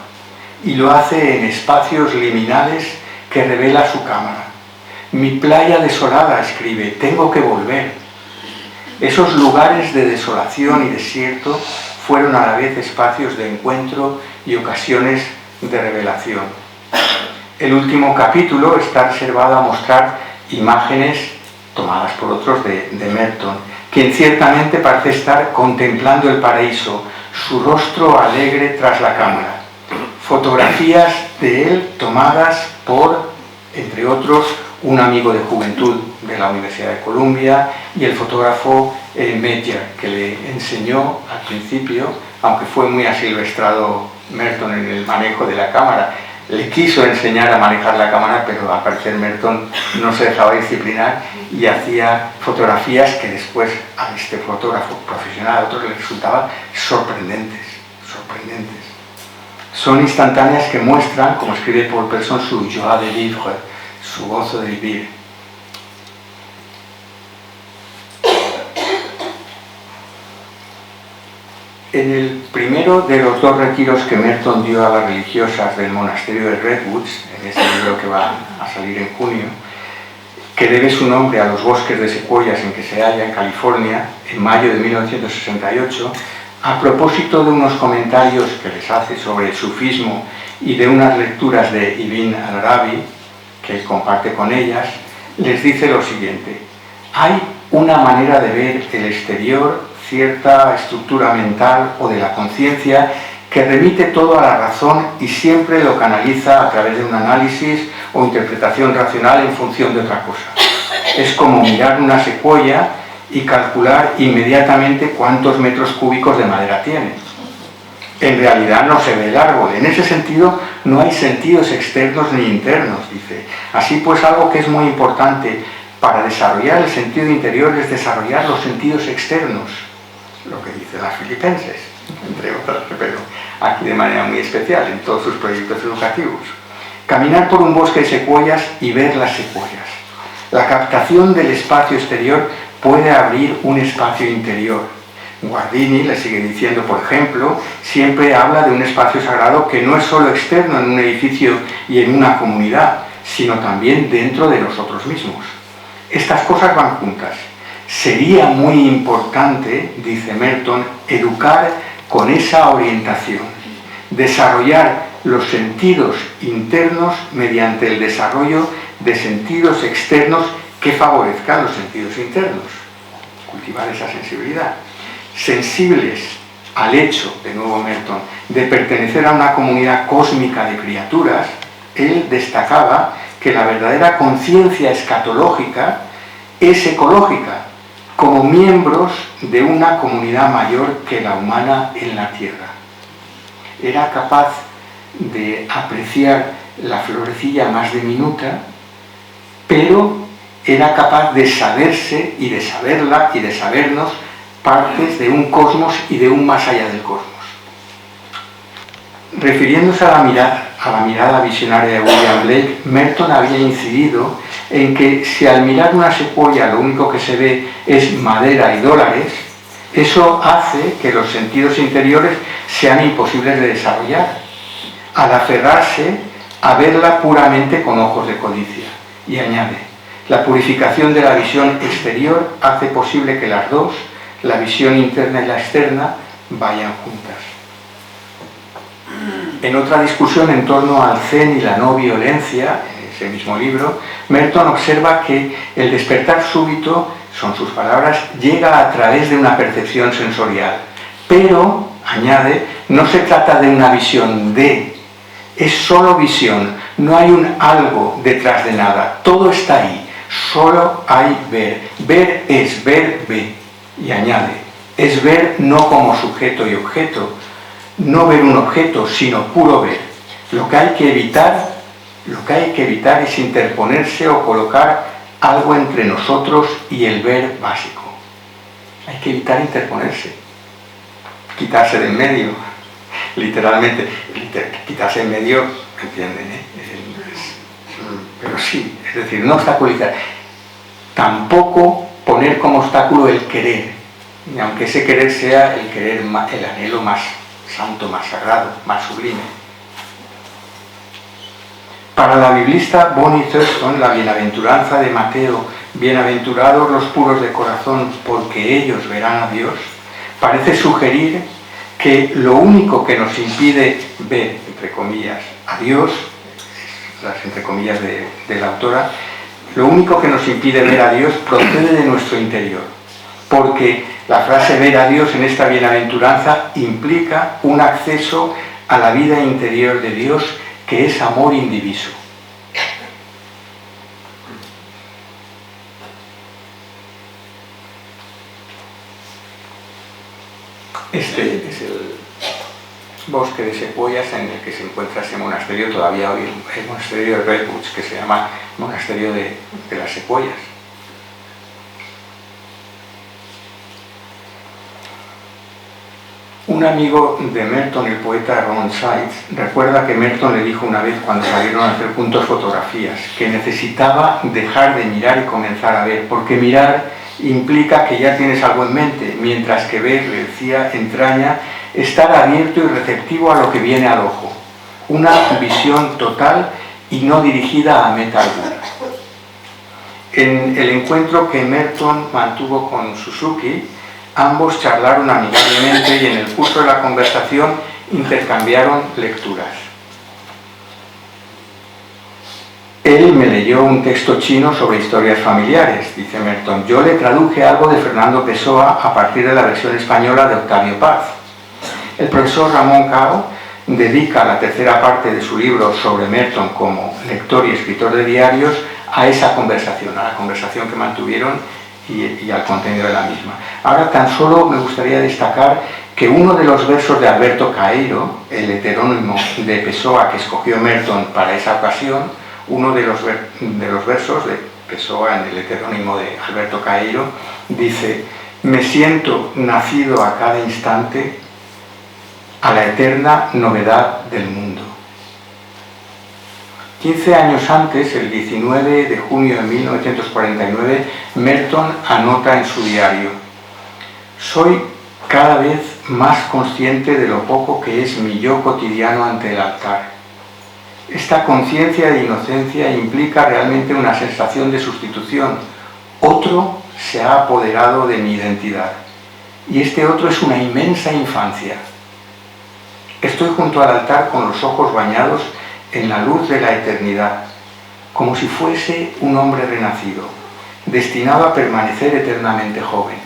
y lo hace en espacios liminales que revela su cámara. Mi playa desolada, escribe, tengo que volver. Esos lugares de desolación y desierto fueron a la vez espacios de encuentro y ocasiones de revelación. El último capítulo está reservado a mostrar imágenes tomadas por otros de Merton, quien ciertamente parece estar contemplando el paraíso, su rostro alegre tras la cámara. Fotografías de él tomadas por, entre otros, un amigo de juventud de la Universidad de Columbia y el fotógrafo Medger, que le enseñó al principio, aunque fue muy asilvestrado Merton en el manejo de la cámara, le quiso enseñar a manejar la cámara, pero al parecer Merton no se dejaba disciplinar y hacía fotografías que después a este fotógrafo profesional, a otros les resultaban sorprendentes. Son instantáneas que muestran, como escribe Paul Person, su joie de vivre, su gozo de vivir. En el primero de los dos retiros que Merton dio a las religiosas del monasterio de Redwoods, en ese libro que va a salir en junio, que debe su nombre a los bosques de secuoyas en que se halla en California, en mayo de 1968, a propósito de unos comentarios que les hace sobre el sufismo y de unas lecturas de Ibn al-Arabi, que él comparte con ellas, les dice lo siguiente: hay una manera de ver el exterior, cierta estructura mental o de la conciencia que remite todo a la razón y siempre lo canaliza a través de un análisis o interpretación racional en función de otra cosa. Es como mirar una secuoya y calcular inmediatamente cuántos metros cúbicos de madera tiene. En realidad no se ve el árbol. En ese sentido no hay sentidos externos ni internos, dice. Así pues, algo que es muy importante para desarrollar el sentido interior es desarrollar los sentidos externos, lo que dicen las filipenses, entre otras, pero aquí de manera muy especial en todos sus proyectos educativos. Caminar por un bosque de secuoyas y ver las secuoyas. La captación del espacio exterior puede abrir un espacio interior. Guardini le sigue diciendo, por ejemplo, siempre habla de un espacio sagrado que no es solo externo en un edificio y en una comunidad, sino también dentro de nosotros mismos. Estas cosas van juntas. Sería muy importante, dice Merton, educar con esa orientación, desarrollar los sentidos internos mediante el desarrollo de sentidos externos que favorezcan los sentidos internos. Cultivar esa sensibilidad. Sensibles al hecho, de nuevo Merton, de pertenecer a una comunidad cósmica de criaturas, él destacaba que la verdadera conciencia escatológica es ecológica, como miembros de una comunidad mayor que la humana en la Tierra. Era capaz de apreciar la florecilla más diminuta, pero era capaz de saberse y de saberla y de sabernos partes de un cosmos y de un más allá del cosmos. Refiriéndose a la mirada visionaria de William Blake, Merton había incidido en que si al mirar una secuoya lo único que se ve es madera y dólares, eso hace que los sentidos interiores sean imposibles de desarrollar, al aferrarse a verla puramente con ojos de codicia. Y añade, la purificación de la visión exterior hace posible que las dos, la visión interna y la externa, vayan juntas. En otra discusión en torno al Zen y la no violencia, en ese mismo libro, Merton observa que el despertar súbito, son sus palabras, llega a través de una percepción sensorial. Pero, añade, no se trata de una visión de, es solo visión, no hay un algo detrás de nada, todo está ahí, solo hay ver. Ver es ver, ve. Y añade, es ver no como sujeto y objeto, no ver un objeto, sino puro ver. Lo que hay que evitar es interponerse o colocar algo entre nosotros y el ver básico. Hay que evitar interponerse, quitarse de en medio, literalmente, quitarse en medio, ¿entienden? sí, es decir, no obstaculizar. Tampoco poner como obstáculo el querer, aunque ese querer sea el querer, el anhelo más santo, más sagrado, más sublime. Para la biblista Bonnie Thurston, la bienaventuranza de Mateo, bienaventurados los puros de corazón, porque ellos verán a Dios, parece sugerir que lo único que nos impide ver, entre comillas, a Dios, las entre comillas de la autora, lo único que nos impide ver a Dios procede de nuestro interior, porque la frase ver a Dios en esta bienaventuranza implica un acceso a la vida interior de Dios, que es amor indiviso. Este es el bosque de secuoyas en el que se encuentra ese monasterio, todavía hoy el monasterio de Redwoods, que se llama Monasterio de las Secuoyas. Un amigo de Merton, el poeta Ron Sides, recuerda que Merton le dijo una vez cuando salieron a hacer juntos fotografías que necesitaba dejar de mirar y comenzar a ver, porque mirar implica que ya tienes algo en mente, mientras que ver, le decía, entraña estar abierto y receptivo a lo que viene al ojo, una visión total y no dirigida a meta alguna. En el encuentro que Merton mantuvo con Suzuki, ambos charlaron amigablemente y en el curso de la conversación intercambiaron lecturas. Él me leyó un texto chino sobre historias familiares, dice Merton. Yo le traduje algo de Fernando Pessoa a partir de la versión española de Octavio Paz. El profesor Ramón Cao dedica la tercera parte de su libro sobre Merton como lector y escritor de diarios a esa conversación, a la conversación que mantuvieron y al contenido de la misma. Ahora tan solo me gustaría destacar que uno de los versos de Alberto Caeiro, el heterónimo de Pessoa que escogió Merton para esa ocasión, uno de los versos de Pessoa en el heterónimo de Alberto Caeiro, dice: me siento nacido a cada instante a la eterna novedad del mundo. 15 años antes, el 19 de junio de 1949, Merton anota en su diario: soy cada vez más consciente de lo poco que es mi yo cotidiano ante el altar. Esta conciencia de inocencia implica realmente una sensación de sustitución. Otro se ha apoderado de mi identidad. Y este otro es una inmensa infancia. Estoy junto al altar con los ojos bañados en la luz de la eternidad, como si fuese un hombre renacido, destinado a permanecer eternamente joven.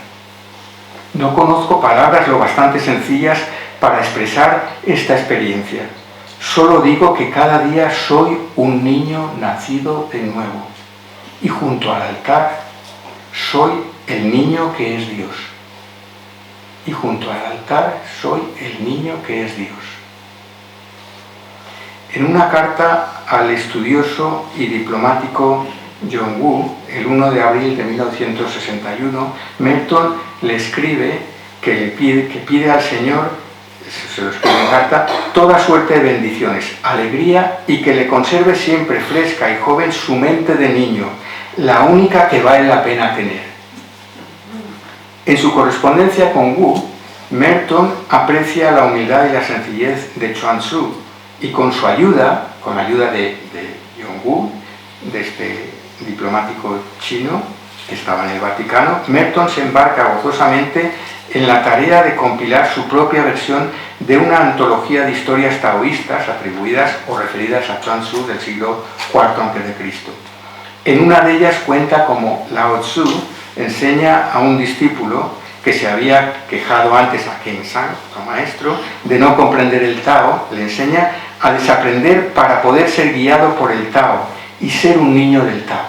No conozco palabras lo bastante sencillas para expresar esta experiencia. Solo digo que cada día soy un niño nacido de nuevo, y junto al altar soy el niño que es Dios. Y junto al altar soy el niño que es Dios. En una carta al estudioso y diplomático John Woo, el 1 de abril de 1961, Merton le escribe que pide al Señor, se lo escribe en carta, toda suerte de bendiciones, alegría y que le conserve siempre fresca y joven su mente de niño, la única que vale la pena tener. En su correspondencia con Woo, Merton aprecia la humildad y la sencillez de Chuang Tzu, y con su ayuda, con la ayuda de John Woo, de este diplomático chino que estaba en el Vaticano, Merton se embarca gozosamente en la tarea de compilar su propia versión de una antología de historias taoístas atribuidas o referidas a Chuang Tzu del siglo IV a.C. En una de ellas cuenta cómo Lao Tzu enseña a un discípulo que se había quejado antes a Kensang, su maestro, de no comprender el Tao, le enseña a desaprender para poder ser guiado por el Tao y ser un niño del Tao.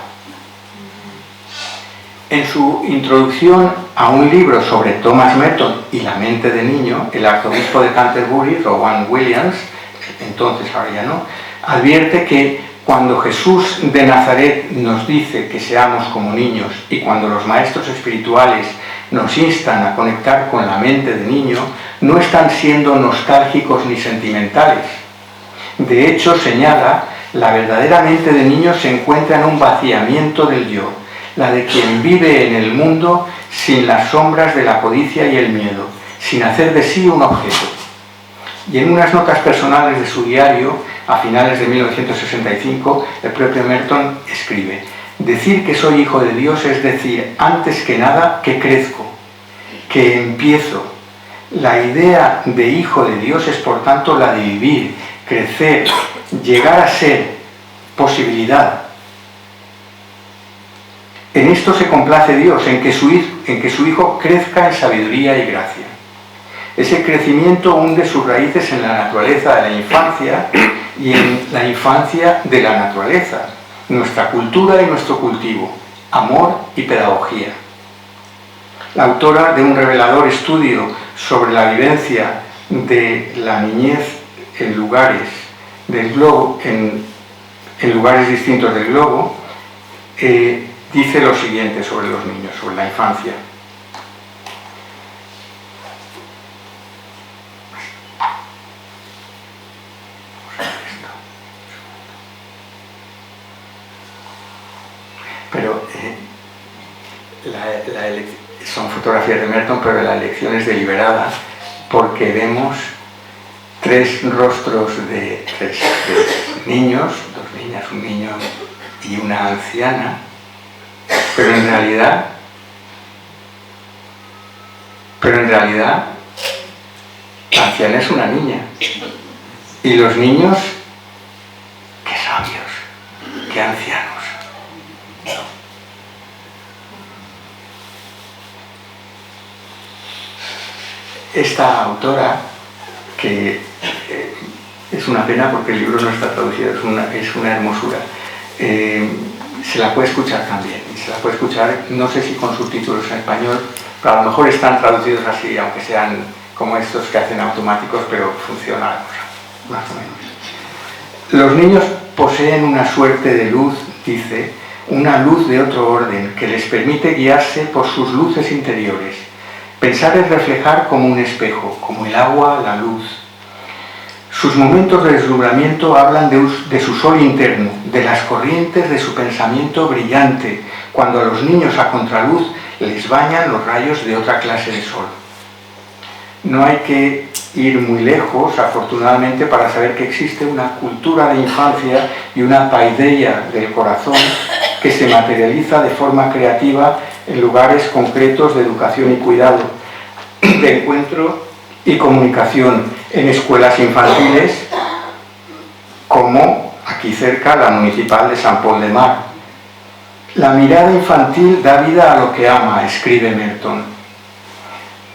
En su introducción a un libro sobre Thomas Merton y la mente de niño, el arzobispo de Canterbury, Rowan Williams, entonces ahora ya no, advierte que cuando Jesús de Nazaret nos dice que seamos como niños y cuando los maestros espirituales nos instan a conectar con la mente de niño, no están siendo nostálgicos ni sentimentales. De hecho, señala La verdadera mente de niño se encuentra en un vaciamiento del yo, la de quien vive en el mundo sin las sombras de la codicia y el miedo, sin hacer de sí un objeto. Y en unas notas personales de su diario, a finales de 1965, el propio Merton escribe: decir que soy hijo de Dios es decir, antes que nada, que crezco, que empiezo. La idea de hijo de Dios es, por tanto, la de vivir, crecer, llegar a ser, posibilidad. En esto se complace Dios, en que su hijo crezca en sabiduría y gracia. Ese crecimiento hunde sus raíces en la naturaleza de la infancia y en la infancia de la naturaleza, nuestra cultura y nuestro cultivo, amor y pedagogía. La autora de un revelador estudio sobre la vivencia de la niñez en lugares del globo, en lugares distintos del globo, dice lo siguiente sobre los niños, sobre la infancia. Pero son fotografías de Merton, pero la elección es deliberada porque vemos tres rostros de tres niños, dos niñas, un niño y una anciana, pero en realidad la anciana es una niña y los niños, qué sabios, qué ancianos. Esta autora, que es una pena porque el libro no está traducido, es una hermosura, se la puede escuchar también, y se la puede escuchar, no sé si con subtítulos en español, pero a lo mejor están traducidos así, aunque sean como estos que hacen automáticos, pero funciona la cosa, más o menos. Los niños poseen una suerte de luz, dice, una luz de otro orden, que les permite guiarse por sus luces interiores. Pensar es reflejar como un espejo, como el agua, la luz. Sus momentos de deslumbramiento hablan de su sol interno, de las corrientes de su pensamiento brillante, cuando a los niños a contraluz les bañan los rayos de otra clase de sol. No hay que ir muy lejos, afortunadamente, para saber que existe una cultura de infancia y una paideia del corazón que se materializa de forma creativa en lugares concretos de educación y cuidado, de encuentro y comunicación, en escuelas infantiles, como aquí cerca la municipal de Sant Pol de Mar. La mirada infantil da vida a lo que ama, escribe Merton.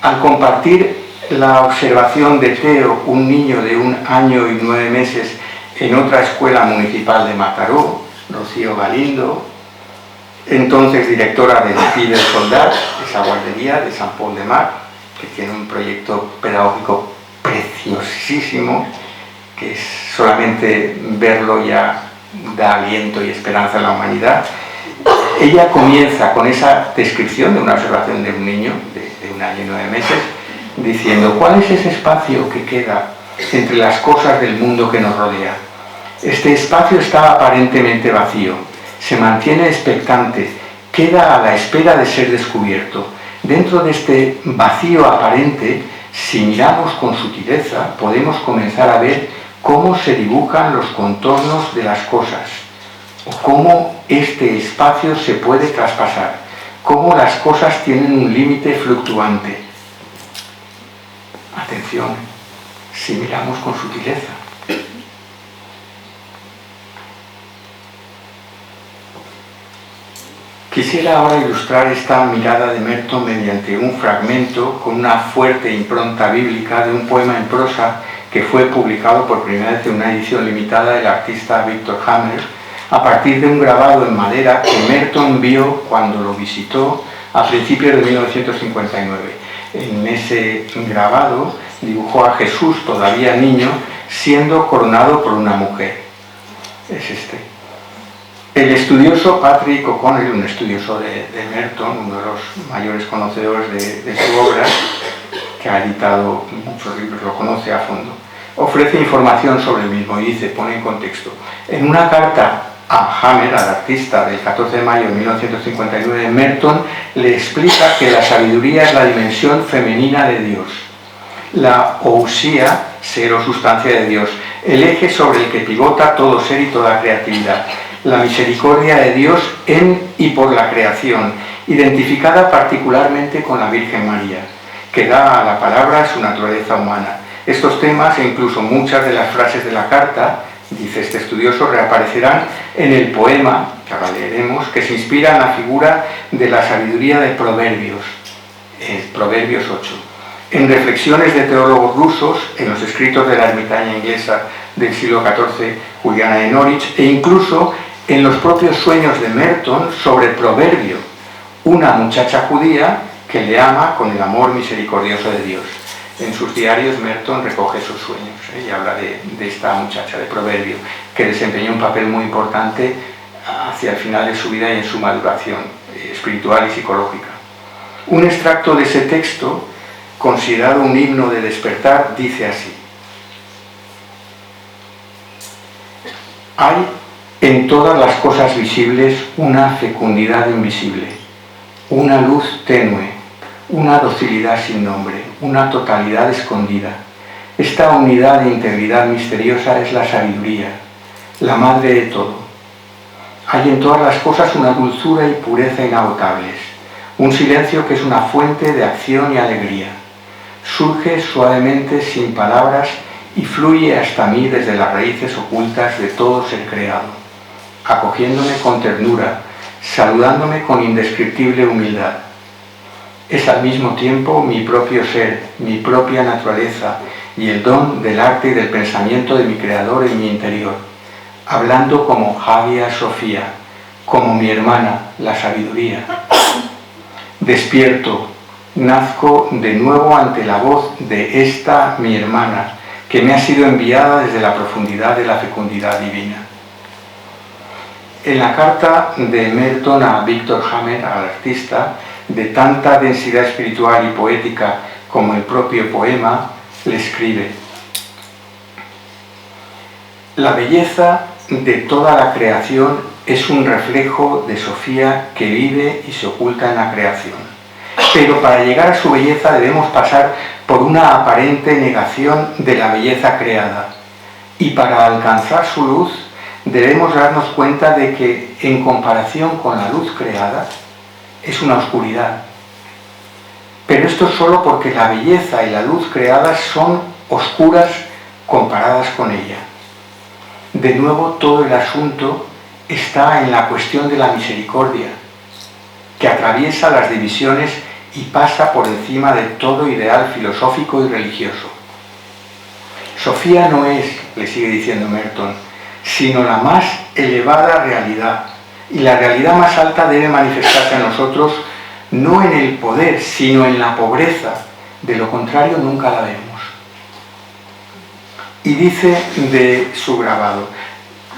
Al compartir la observación de Teo, un niño de 1 año y 9 meses, en otra escuela municipal de Mataró, Rocío Galindo, entonces directora de Pi del Soldat, esa guardería de Sant Pol de Mar, que tiene un proyecto pedagógico preciosísimo, que es solamente verlo ya da aliento y esperanza en la humanidad. Ella comienza con esa descripción de una observación de un niño de 1 año y 9 meses, diciendo: ¿cuál es ese espacio que queda entre las cosas del mundo que nos rodea? Este espacio está aparentemente vacío, se mantiene expectante, queda a la espera de ser descubierto. Dentro de este vacío aparente, si miramos con sutileza, podemos comenzar a ver cómo se dibujan los contornos de las cosas, o cómo este espacio se puede traspasar, cómo las cosas tienen un límite fluctuante. Atención, si miramos con sutileza. Quisiera ahora ilustrar esta mirada de Merton mediante un fragmento con una fuerte impronta bíblica de un poema en prosa que fue publicado por primera vez en una edición limitada del artista Victor Hammer, a partir de un grabado en madera que Merton vio cuando lo visitó a principios de 1959. En ese grabado dibujó a Jesús, todavía niño, siendo coronado por una mujer. Es este. El estudioso Patrick O'Connell, un estudioso de Merton, uno de los mayores conocedores de su obra, que ha editado muchos libros, lo conoce a fondo, ofrece información sobre el mismo y dice, pone en contexto, en una carta a Hammer, al artista, del 14 de mayo de 1959, Merton le explica que la sabiduría es la dimensión femenina de Dios, la ousia, ser o sustancia de Dios, el eje sobre el que pivota todo ser y toda creatividad, la misericordia de Dios en y por la creación, identificada particularmente con la Virgen María, que da a la palabra su naturaleza humana. Estos temas e incluso muchas de las frases de la carta, dice este estudioso, reaparecerán en el poema, que ahora leeremos, que se inspira en la figura de la sabiduría de Proverbios, Proverbios 8. En reflexiones de teólogos rusos, en los escritos de la ermitaña inglesa del siglo XIV, Juliana de Norwich, e incluso en los propios sueños de Merton sobre Proverbio, una muchacha judía que le ama con el amor misericordioso de Dios. En sus diarios Merton recoge esos sueños y habla de esta muchacha de Proverbio, que desempeñó un papel muy importante hacia el final de su vida y en su maduración espiritual y psicológica. Un extracto de ese texto, considerado un himno de despertar, dice así: hay en todas las cosas visibles una fecundidad invisible, una luz tenue, una docilidad sin nombre, una totalidad escondida. Esta unidad de integridad misteriosa es la sabiduría, la madre de todo. Hay en todas las cosas una dulzura y pureza inagotables, un silencio que es una fuente de acción y alegría. Surge suavemente sin palabras y fluye hasta mí desde las raíces ocultas de todo ser creado, acogiéndome con ternura, saludándome con indescriptible humildad. Es al mismo tiempo mi propio ser, mi propia naturaleza y el don del arte y del pensamiento de mi creador en mi interior, hablando como Hagia Sofía, como mi hermana, la sabiduría. Despierto, nazco de nuevo ante la voz de esta mi hermana, que me ha sido enviada desde la profundidad de la fecundidad divina. En la carta de Merton a Victor Hammer, al artista, de tanta densidad espiritual y poética como el propio poema, le escribe: la belleza de toda la creación es un reflejo de Sofía que vive y se oculta en la creación. Pero para llegar a su belleza debemos pasar por una aparente negación de la belleza creada. Y para alcanzar su luz debemos darnos cuenta de que, en comparación con la luz creada, es una oscuridad. Pero esto es solo porque la belleza y la luz creadas son oscuras comparadas con ella. De nuevo, todo el asunto está en la cuestión de la misericordia, que atraviesa las divisiones y pasa por encima de todo ideal filosófico y religioso. Sofía no es, le sigue diciendo Merton, sino la más elevada realidad, y la realidad más alta debe manifestarse a nosotros no en el poder, sino en la pobreza. De lo contrario, nunca la vemos. Y dice de su grabado,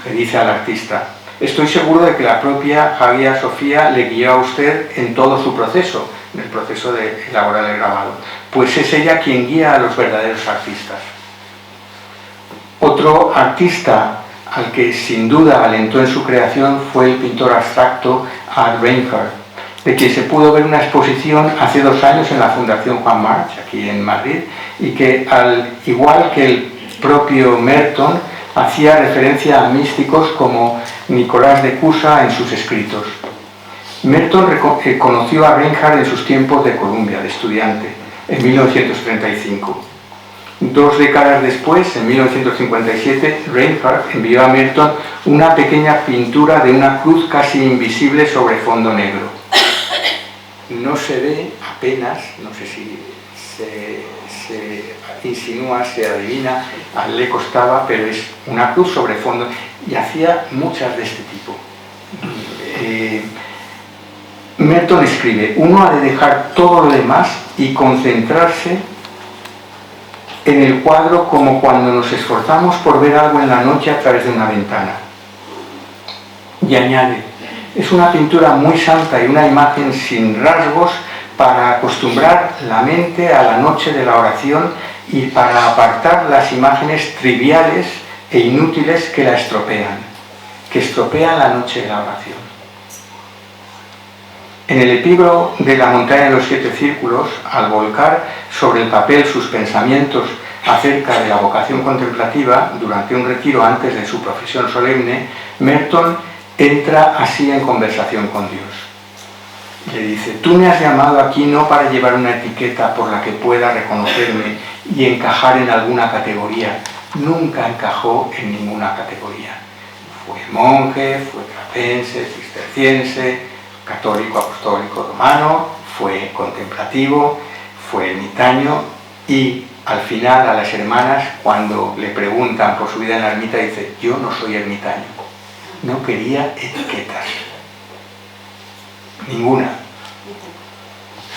le dice al artista: estoy seguro de que la propia Hagia Sofía le guió a usted en todo su proceso, en el proceso de elaborar el grabado, pues es ella quien guía a los verdaderos artistas. Otro artista al que sin duda alentó en su creación fue el pintor abstracto Art Reinhardt, de quien se pudo ver una exposición hace 2 años en la Fundación Juan March, aquí en Madrid, y que, al igual que el propio Merton, hacía referencia a místicos como Nicolás de Cusa en sus escritos. Merton conoció a Reinhardt en sus tiempos de Columbia, de estudiante, en 1935. 2 décadas después, en 1957, Reinhardt envió a Merton una pequeña pintura de una cruz casi invisible sobre fondo negro. No se ve apenas, no sé si se insinúa, se adivina, a él le costaba, pero es una cruz sobre fondo, y hacía muchas de este tipo. Merton escribe: uno ha de dejar todo lo demás y concentrarse en el cuadro, como cuando nos esforzamos por ver algo en la noche a través de una ventana. Y añade: es una pintura muy santa y una imagen sin rasgos, para acostumbrar la mente a la noche de la oración y para apartar las imágenes triviales e inútiles que la estropean, la noche de la oración. En el epílogo de La montaña de los 7 círculos, al volcar sobre el papel sus pensamientos acerca de la vocación contemplativa durante un retiro antes de su profesión solemne, Merton entra así en conversación con Dios. Le dice: tú me has llamado aquí no para llevar una etiqueta por la que pueda reconocerme y encajar en alguna categoría. Nunca encajó en ninguna categoría. Fue monje, fue trapense, cisterciense, católico, apostólico, romano, fue contemplativo, fue ermitaño, y al final a las hermanas, cuando le preguntan por su vida en la ermita, dice: yo no soy ermitaño. No quería etiquetas. Ninguna.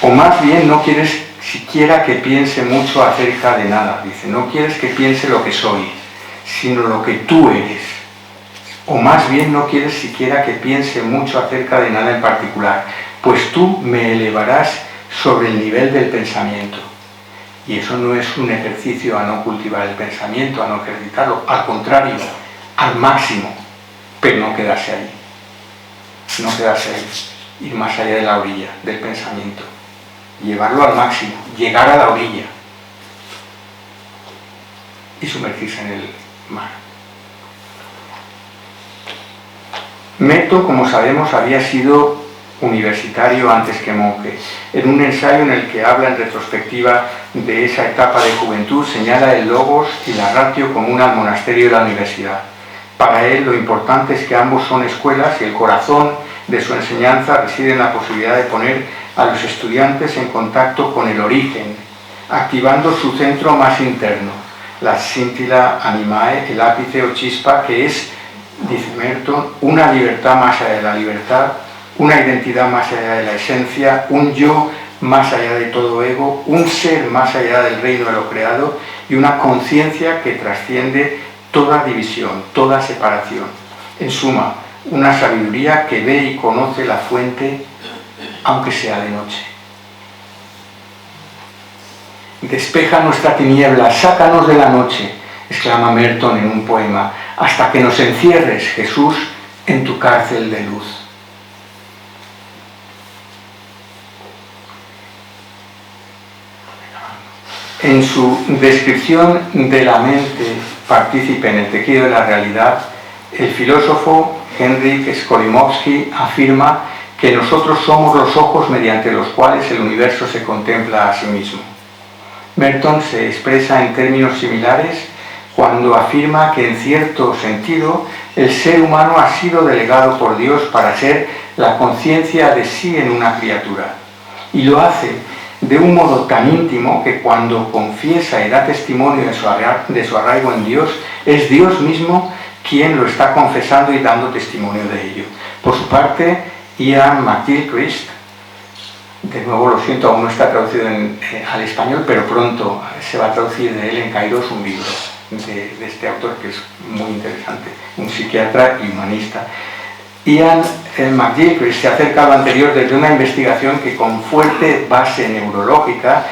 O más bien no quieres siquiera que piense mucho acerca de nada. Dice: no quieres que piense lo que soy, sino lo que tú eres. O más bien no quieres siquiera que piense mucho acerca de nada en particular, pues tú me elevarás sobre el nivel del pensamiento. Y eso no es un ejercicio a no cultivar el pensamiento, a no ejercitarlo, al contrario, al máximo, pero no quedarse ahí. No quedarse ahí, ir más allá de la orilla del pensamiento, llevarlo al máximo, llegar a la orilla y sumergirse en el mar. Merton, como sabemos, había sido universitario antes que monje. En un ensayo en el que habla en retrospectiva de esa etapa de juventud, señala el logos y la ratio común al monasterio y la universidad. Para él, lo importante es que ambos son escuelas y el corazón de su enseñanza reside en la posibilidad de poner a los estudiantes en contacto con el origen, activando su centro más interno, la scintilla animae, el ápice o chispa, que es, dice Merton, una libertad más allá de la libertad, una identidad más allá de la esencia, un yo más allá de todo ego, un ser más allá del reino de lo creado y una conciencia que trasciende toda división, toda separación. En suma, una sabiduría que ve y conoce la fuente, aunque sea de noche. Despeja nuestra tiniebla, sácanos de la noche, exclama Merton en un poema, hasta que nos encierres, Jesús, en tu cárcel de luz. En su descripción de la mente partícipe en el tejido de la realidad, el filósofo Henryk Skolimowski afirma que nosotros somos los ojos mediante los cuales el universo se contempla a sí mismo. Merton se expresa en términos similares cuando afirma que en cierto sentido el ser humano ha sido delegado por Dios para ser la conciencia de sí en una criatura, y lo hace de un modo tan íntimo que cuando confiesa y da testimonio de su arraigo en Dios, es Dios mismo quien lo está confesando y dando testimonio de ello. Por su parte, Ian McGilchrist, de nuevo lo siento, aún no está traducido al español, pero pronto se va a traducir de él en Kairos un libro de este autor que es muy interesante, un psiquiatra y humanista. Ian McGilchrist se acerca a lo anterior desde una investigación que, con fuerte base neurológica,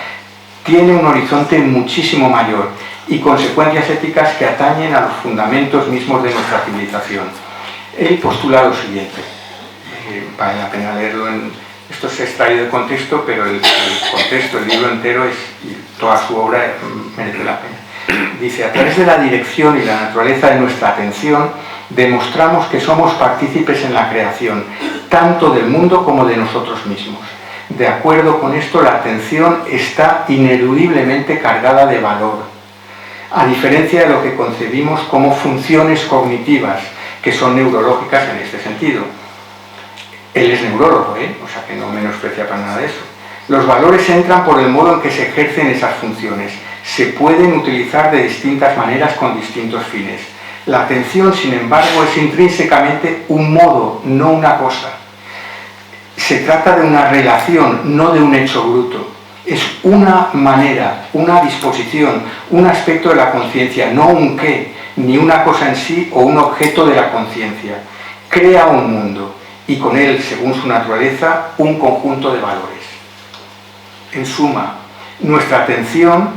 tiene un horizonte muchísimo mayor y consecuencias éticas que atañen a los fundamentos mismos de nuestra civilización. Él postula lo siguiente, vale la pena leerlo, esto se extrae del contexto, pero el contexto, el libro entero y toda su obra merece la pena. Dice: a través de la dirección y la naturaleza de nuestra atención, demostramos que somos partícipes en la creación, tanto del mundo como de nosotros mismos. De acuerdo con esto, la atención está ineludiblemente cargada de valor, a diferencia de lo que concebimos como funciones cognitivas, que son neurológicas en este sentido. Él es neurólogo, o sea que no menosprecia para nada eso. Los valores entran por el modo en que se ejercen esas funciones. Se pueden utilizar de distintas maneras con distintos fines. La atención, sin embargo, es intrínsecamente un modo, no una cosa. Se trata de una relación, no de un hecho bruto. Es una manera, una disposición, un aspecto de la conciencia, no un qué, ni una cosa en sí o un objeto de la conciencia. Crea un mundo y con él, según su naturaleza, un conjunto de valores. En suma, nuestra atención,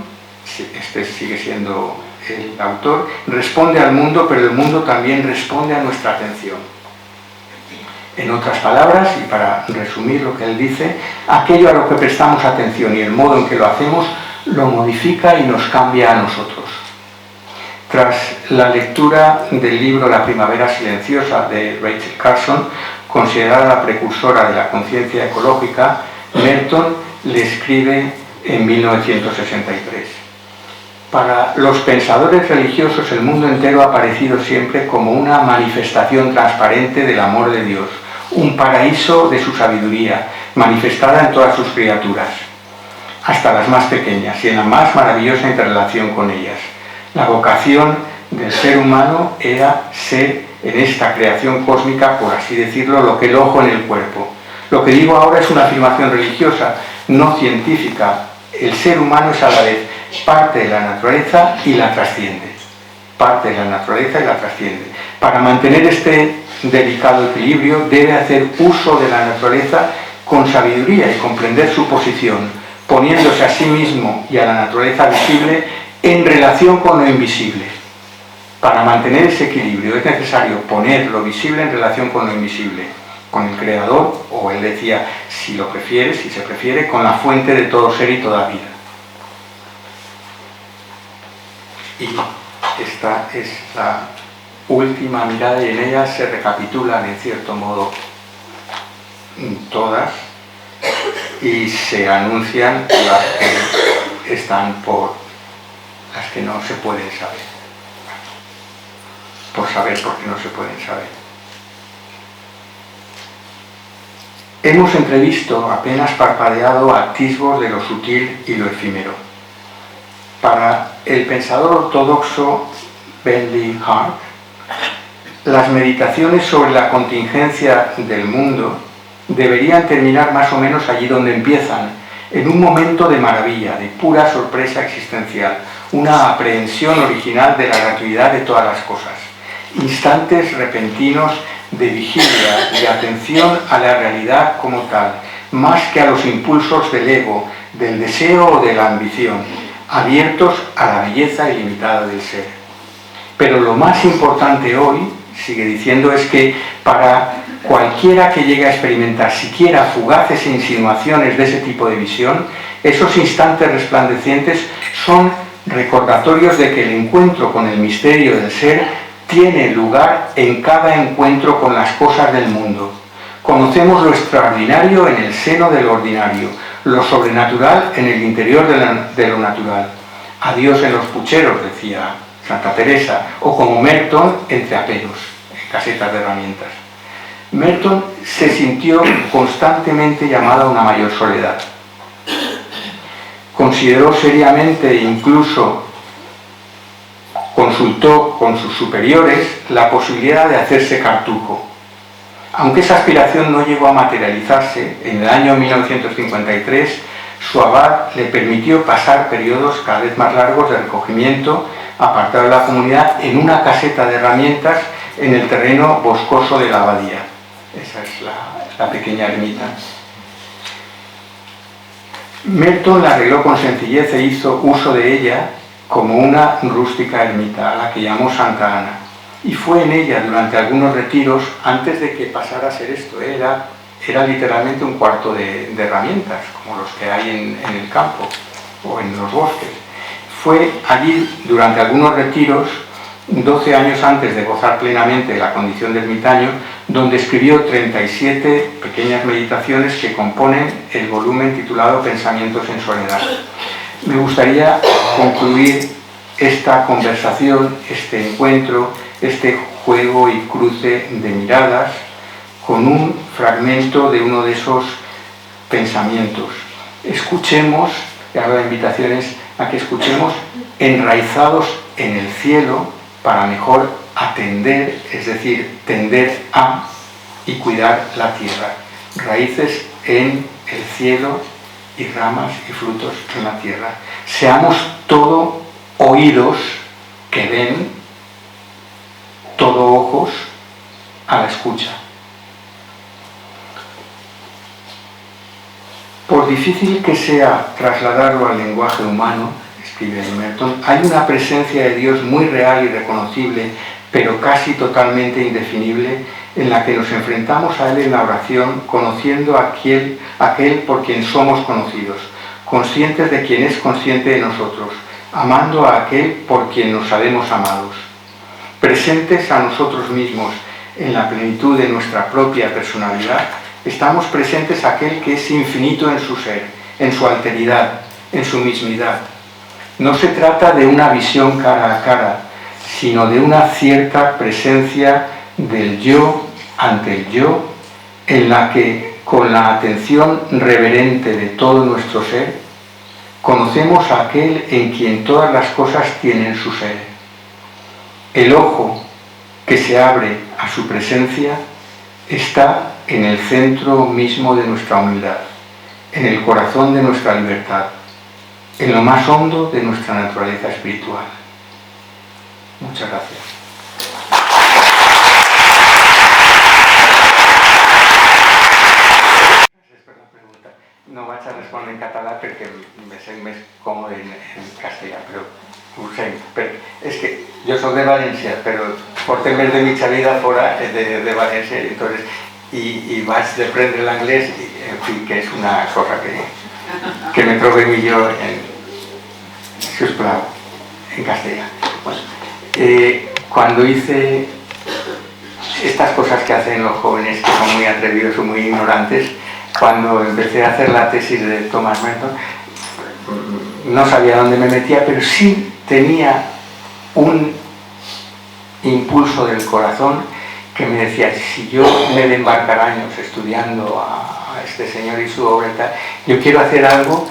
este sigue siendo el autor, responde al mundo, pero el mundo también responde a nuestra atención. En otras palabras, y para resumir lo que él dice, aquello a lo que prestamos atención y el modo en que lo hacemos lo modifica y nos cambia a nosotros. Tras la lectura del libro La primavera silenciosa de Rachel Carson, considerada la precursora de la conciencia ecológica, Merton le escribe en 1963. Para los pensadores religiosos el mundo entero ha aparecido siempre como una manifestación transparente del amor de Dios, un paraíso de su sabiduría, manifestada en todas sus criaturas, hasta las más pequeñas y en la más maravillosa interrelación con ellas. La vocación del ser humano era ser en esta creación cósmica, por así decirlo, lo que el ojo en el cuerpo. Lo que digo ahora es una afirmación religiosa, no científica. El ser humano es a la vez parte de la naturaleza y la trasciende. Parte de la naturaleza y la trasciende. Para mantener este delicado equilibrio debe hacer uso de la naturaleza con sabiduría y comprender su posición, poniéndose a sí mismo y a la naturaleza visible en relación con lo invisible. Para mantener ese equilibrio es necesario poner lo visible en relación con lo invisible, con el Creador, o él decía, si lo prefiere, si se prefiere, con la fuente de todo ser y toda vida. Y esta es la última mirada y en ella se recapitulan en cierto modo todas y se anuncian las que están por las que no se pueden saber, por saber porque no se pueden saber. Hemos entrevisto, apenas parpadeado, atisbos de lo sutil y lo efímero. Para el pensador ortodoxo Bentley Hart, las meditaciones sobre la contingencia del mundo deberían terminar más o menos allí donde empiezan, en un momento de maravilla, de pura sorpresa existencial, una aprehensión original de la gratuidad de todas las cosas, instantes repentinos de vigilia, de atención a la realidad como tal, más que a los impulsos del ego, del deseo o de la ambición, abiertos a la belleza ilimitada del ser. Pero lo más importante hoy, sigue diciendo, es que para cualquiera que llegue a experimentar siquiera fugaces insinuaciones de ese tipo de visión, esos instantes resplandecientes son recordatorios de que el encuentro con el misterio del ser tiene lugar en cada encuentro con las cosas del mundo. Conocemos lo extraordinario en el seno de lo ordinario, lo sobrenatural en el interior de lo natural. A Dios en los pucheros, decía Santa Teresa, o como Merton, entre aperos, en casetas de herramientas. Merton se sintió constantemente llamado a una mayor soledad. Consideró seriamente e incluso consultó con sus superiores la posibilidad de hacerse cartujo. Aunque esa aspiración no llegó a materializarse, en el año 1953 su abad le permitió pasar periodos cada vez más largos de recogimiento, apartado de la comunidad, en una caseta de herramientas en el terreno boscoso de la abadía. Esa es la pequeña ermita. Merton la arregló con sencillez e hizo uso de ella como una rústica ermita, a la que llamó Santa Ana. Y fue en ella durante algunos retiros, antes de que pasara a ser esto, era literalmente un cuarto de herramientas, como los que hay en el campo o en los bosques. Fue allí durante algunos retiros, 12 años antes de gozar plenamente de la condición de ermitaño, donde escribió 37 pequeñas meditaciones que componen el volumen titulado Pensamientos en soledad. Me gustaría concluir esta conversación, este encuentro, este juego y cruce de miradas con un fragmento de uno de esos pensamientos. Escuchemos, y ahora la invitación es a que escuchemos enraizados en el cielo para mejor atender, es decir, tender a y cuidar la tierra. Raíces en el cielo y ramas y frutos en la tierra. Seamos todo oídos que ven, todo ojos a la escucha. Por difícil que sea trasladarlo al lenguaje humano, escribe Merton, hay una presencia de Dios muy real y reconocible, pero casi totalmente indefinible, en la que nos enfrentamos a Él en la oración, conociendo a aquel por quien somos conocidos, conscientes de quien es consciente de nosotros, amando a aquel por quien nos sabemos amados, presentes a nosotros mismos en la plenitud de nuestra propia personalidad. Estamos presentes a aquel que es infinito en su ser, en su alteridad, en su mismidad. No se trata de una visión cara a cara, sino de una cierta presencia del yo ante el yo, en la que, con la atención reverente de todo nuestro ser, conocemos a aquel en quien todas las cosas tienen su ser. El ojo que se abre a su presencia está en el centro mismo de nuestra humildad, en el corazón de nuestra libertad, en lo más hondo de nuestra naturaleza espiritual. Muchas gracias. No vaig a respondre en català perquè me sent més còmode en castellà, però ho sent. És que jo soc de València, però portem més de mitja vida fora de València, entonces, i vaig d'aprendre l'anglès, en fi, que és una cosa que me trobe millor si us plau, en castellà. Bueno, cuando hice estas cosas que hacen los jóvenes que son muy atrevidos o muy ignorantes, cuando empecé a hacer la tesis de Thomas Merton, no sabía dónde me metía, pero sí tenía un impulso del corazón que me decía, si yo me he de embarcar años estudiando a este señor y su obra y tal, yo quiero hacer algo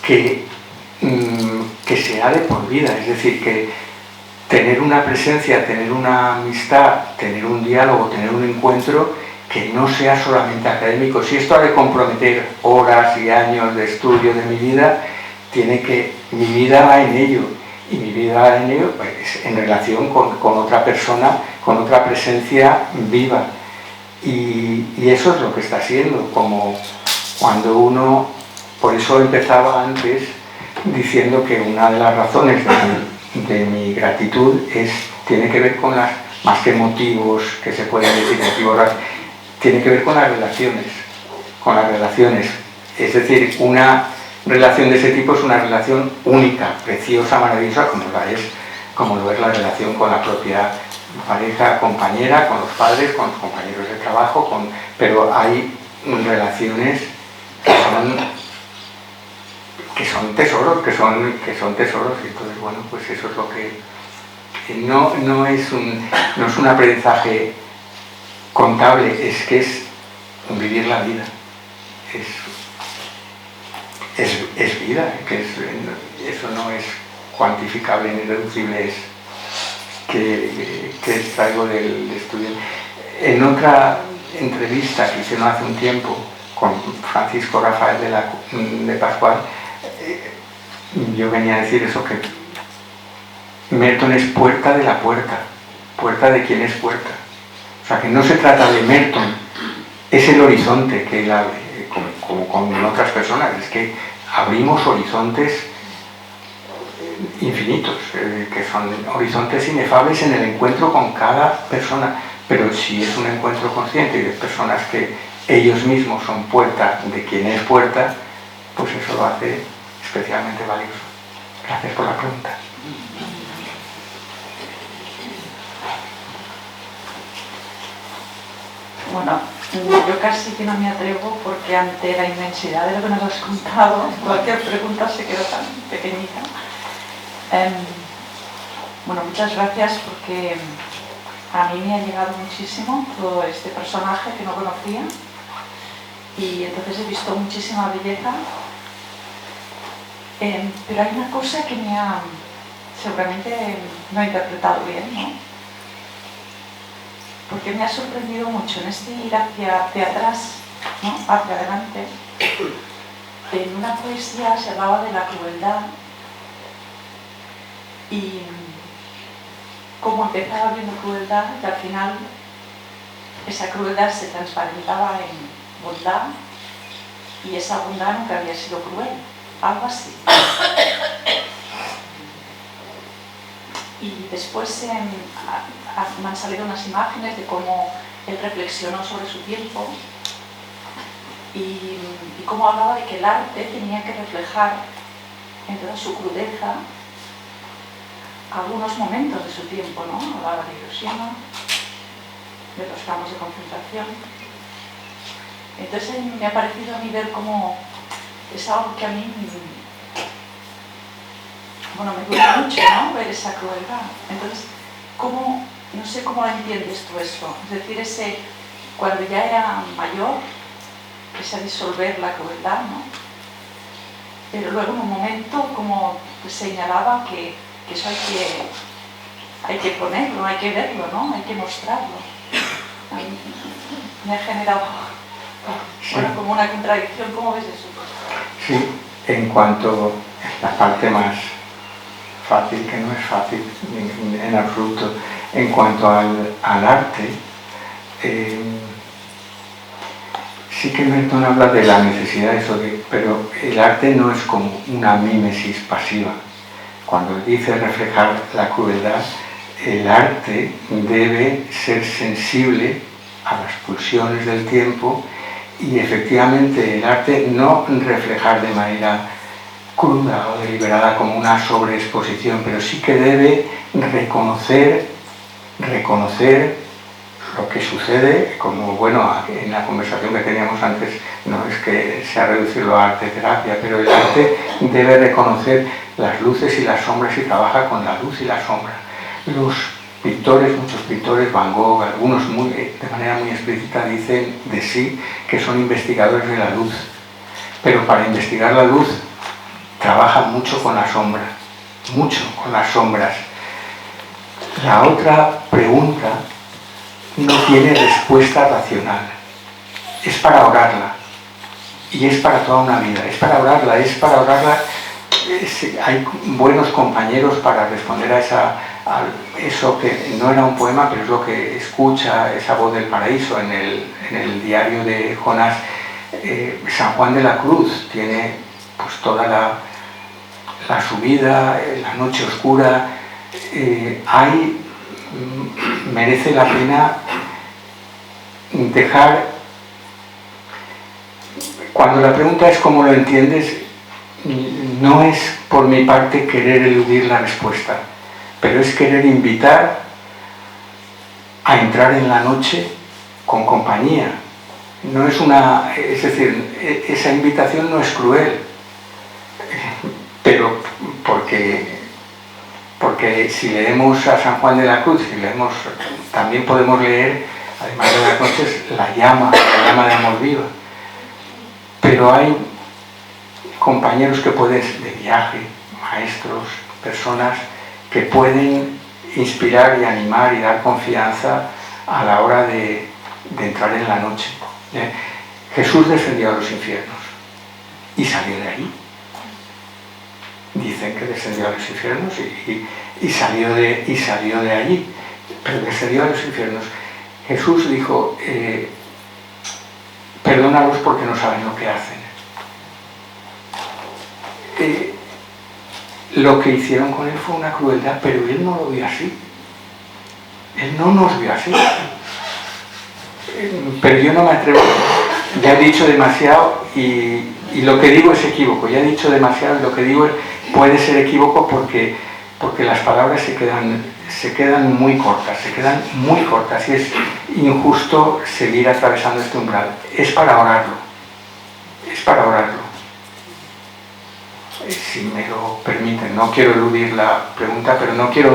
que sea de por vida, es decir, que tener una presencia, tener una amistad, tener un diálogo, tener un encuentro que no sea solamente académico. Si esto ha de comprometer horas y años de estudio de mi vida, mi vida va en ello, y mi vida va en ello pues, en relación con otra persona, con otra presencia viva. Y eso es lo que está haciendo, como cuando uno, por eso empezaba antes diciendo que una de las razones de mi gratitud tiene que ver con las, más que motivos que se pueden decir, motivos, tiene que ver con las relaciones, es decir, una relación de ese tipo es una relación única, preciosa, maravillosa, como lo es la relación con la propia pareja, compañera, con los padres, con los compañeros de trabajo, pero hay relaciones que son tesoros, que son tesoros, y entonces bueno, pues eso es lo que no es un aprendizaje contable, es que es vivir la vida, es vida, eso no es cuantificable ni reducible, es que extraigo del estudio. En otra entrevista que hice no hace un tiempo con Francisco Rafael de Pascual, yo venía a decir eso, que Merton es puerta de la puerta de quien es puerta. O sea, que no se trata de Merton, es el horizonte que él abre, como con otras personas, es que abrimos horizontes infinitos, que son horizontes inefables en el encuentro con cada persona, pero si es un encuentro consciente y de personas que ellos mismos son puerta de quien es puerta, pues eso lo hace especialmente valioso. Gracias por la pregunta. Bueno, yo casi que no me atrevo porque ante la inmensidad de lo que nos has contado, cualquier pregunta se queda tan pequeñita. Bueno, muchas gracias porque a mí me ha llegado muchísimo todo este personaje que no conocía y entonces he visto muchísima belleza, pero hay una cosa que seguramente no he interpretado bien, ¿no? Porque me ha sorprendido mucho en este ir hacia atrás, ¿no? Hacia adelante. En una poesía se hablaba de la crueldad y cómo empezaba viendo crueldad y al final esa crueldad se transparentaba en bondad y esa bondad nunca había sido cruel, algo así. Y después me han salido unas imágenes de cómo él reflexionó sobre su tiempo y cómo hablaba de que el arte tenía que reflejar en toda su crudeza algunos momentos de su tiempo, ¿no? Hablaba de Hiroshima, de los campos de concentración. Entonces me ha parecido a mí ver cómo es algo que a mí, bueno, me gusta mucho, ¿no? Ver esa crueldad. Entonces, ¿cómo, no sé cómo entiendes tú eso? Es decir, cuando ya era mayor, esa disolver la crueldad, ¿no? Pero luego en un momento como señalaba que eso hay que ponerlo, hay que verlo, ¿no? Hay que mostrarlo. A mí me ha generado bueno, como una contradicción. ¿Cómo ves eso? Sí, en cuanto a la parte más fácil, que no es fácil en absoluto, en cuanto al arte, sí que Merton habla de la necesidad de eso, pero el arte no es como una mímesis pasiva. Cuando dice reflejar la crueldad, el arte debe ser sensible a las pulsiones del tiempo y efectivamente el arte no reflejar de manera cruda o deliberada como una sobreexposición, pero sí que debe reconocer lo que sucede, como bueno, en la conversación que teníamos antes, no es que sea reducirlo a arte terapia, pero el arte debe reconocer las luces y las sombras y trabaja con la luz y la sombra. Los pintores, muchos pintores, Van Gogh, algunos de manera muy explícita dicen de sí que son investigadores de la luz, pero para investigar la luz trabajan mucho con la sombra, mucho con las sombras. La otra pregunta no tiene respuesta racional, es para orarla y es para toda una vida, es para orarla. Hay buenos compañeros para responder a eso que no era un poema, pero es lo que escucha esa voz del paraíso en el diario de Jonás. San Juan de la Cruz tiene pues toda la subida, la noche oscura. Merece la pena dejar, cuando la pregunta es cómo lo entiendes, no es por mi parte querer eludir la respuesta, pero es querer invitar a entrar en la noche con compañía. No es es decir, esa invitación no es cruel, pero porque si leemos a San Juan de la Cruz, también podemos leer, además de las noches, la llama de amor viva. Pero hay compañeros que pueden, de viaje, maestros, personas que pueden inspirar y animar y dar confianza a la hora de entrar en la noche. Jesús descendió a los infiernos y salió de ahí. Dicen que descendió a los infiernos y salió de allí, pero descendió a los infiernos. Jesús dijo, perdónalos porque no saben lo que hacen. Lo que hicieron con él fue una crueldad, pero él no lo vio así. Él no nos vio así. Pero yo no me atrevo, ya he dicho demasiado y lo que digo es equívoco, ya he dicho demasiado y lo que digo puede ser equívoco porque las palabras se quedan muy cortas y es injusto seguir atravesando este umbral. Es para orarlo, si me lo permiten. No quiero eludir la pregunta, pero no quiero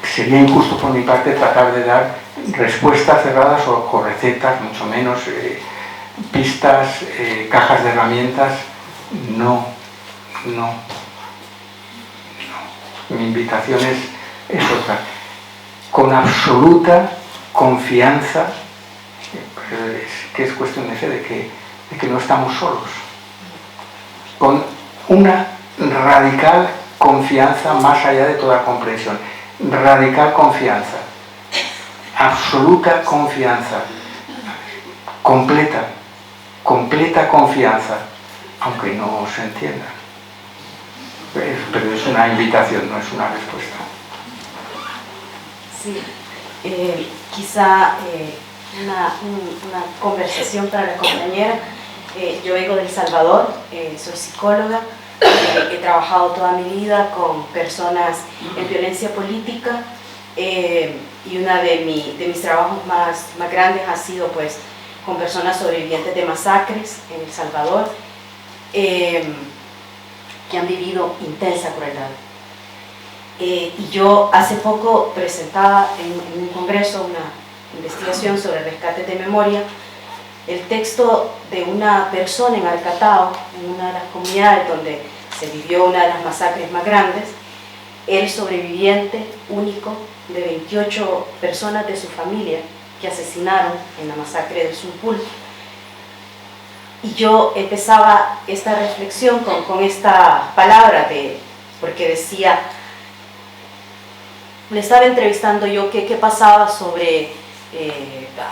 sería injusto por mi parte tratar de dar respuestas cerradas o recetas, mucho menos pistas, cajas de herramientas. No. Mi invitación es otra. Con absoluta confianza, que es cuestión de fe, de que no estamos solos. Con una radical confianza más allá de toda comprensión. Radical confianza. Absoluta confianza. Completa. completa confianza, aunque no se entienda. Pero es una invitación, no es una respuesta. Sí, quizá una conversación para la compañera. Yo vengo de El Salvador, soy psicóloga, he trabajado toda mi vida con personas en violencia política y uno de mis trabajos más grandes ha sido pues con personas sobrevivientes de masacres en El Salvador que han vivido intensa crueldad. Y yo hace poco presentaba en un congreso una investigación sobre rescates de memoria, el texto de una persona en Arcatao, en una de las comunidades donde se vivió una de las masacres más grandes, el sobreviviente único de 28 personas de su familia que asesinaron en la masacre de Zumpul. Y yo empezaba esta reflexión con esta palabra, porque decía, le estaba entrevistando yo qué pasaba sobre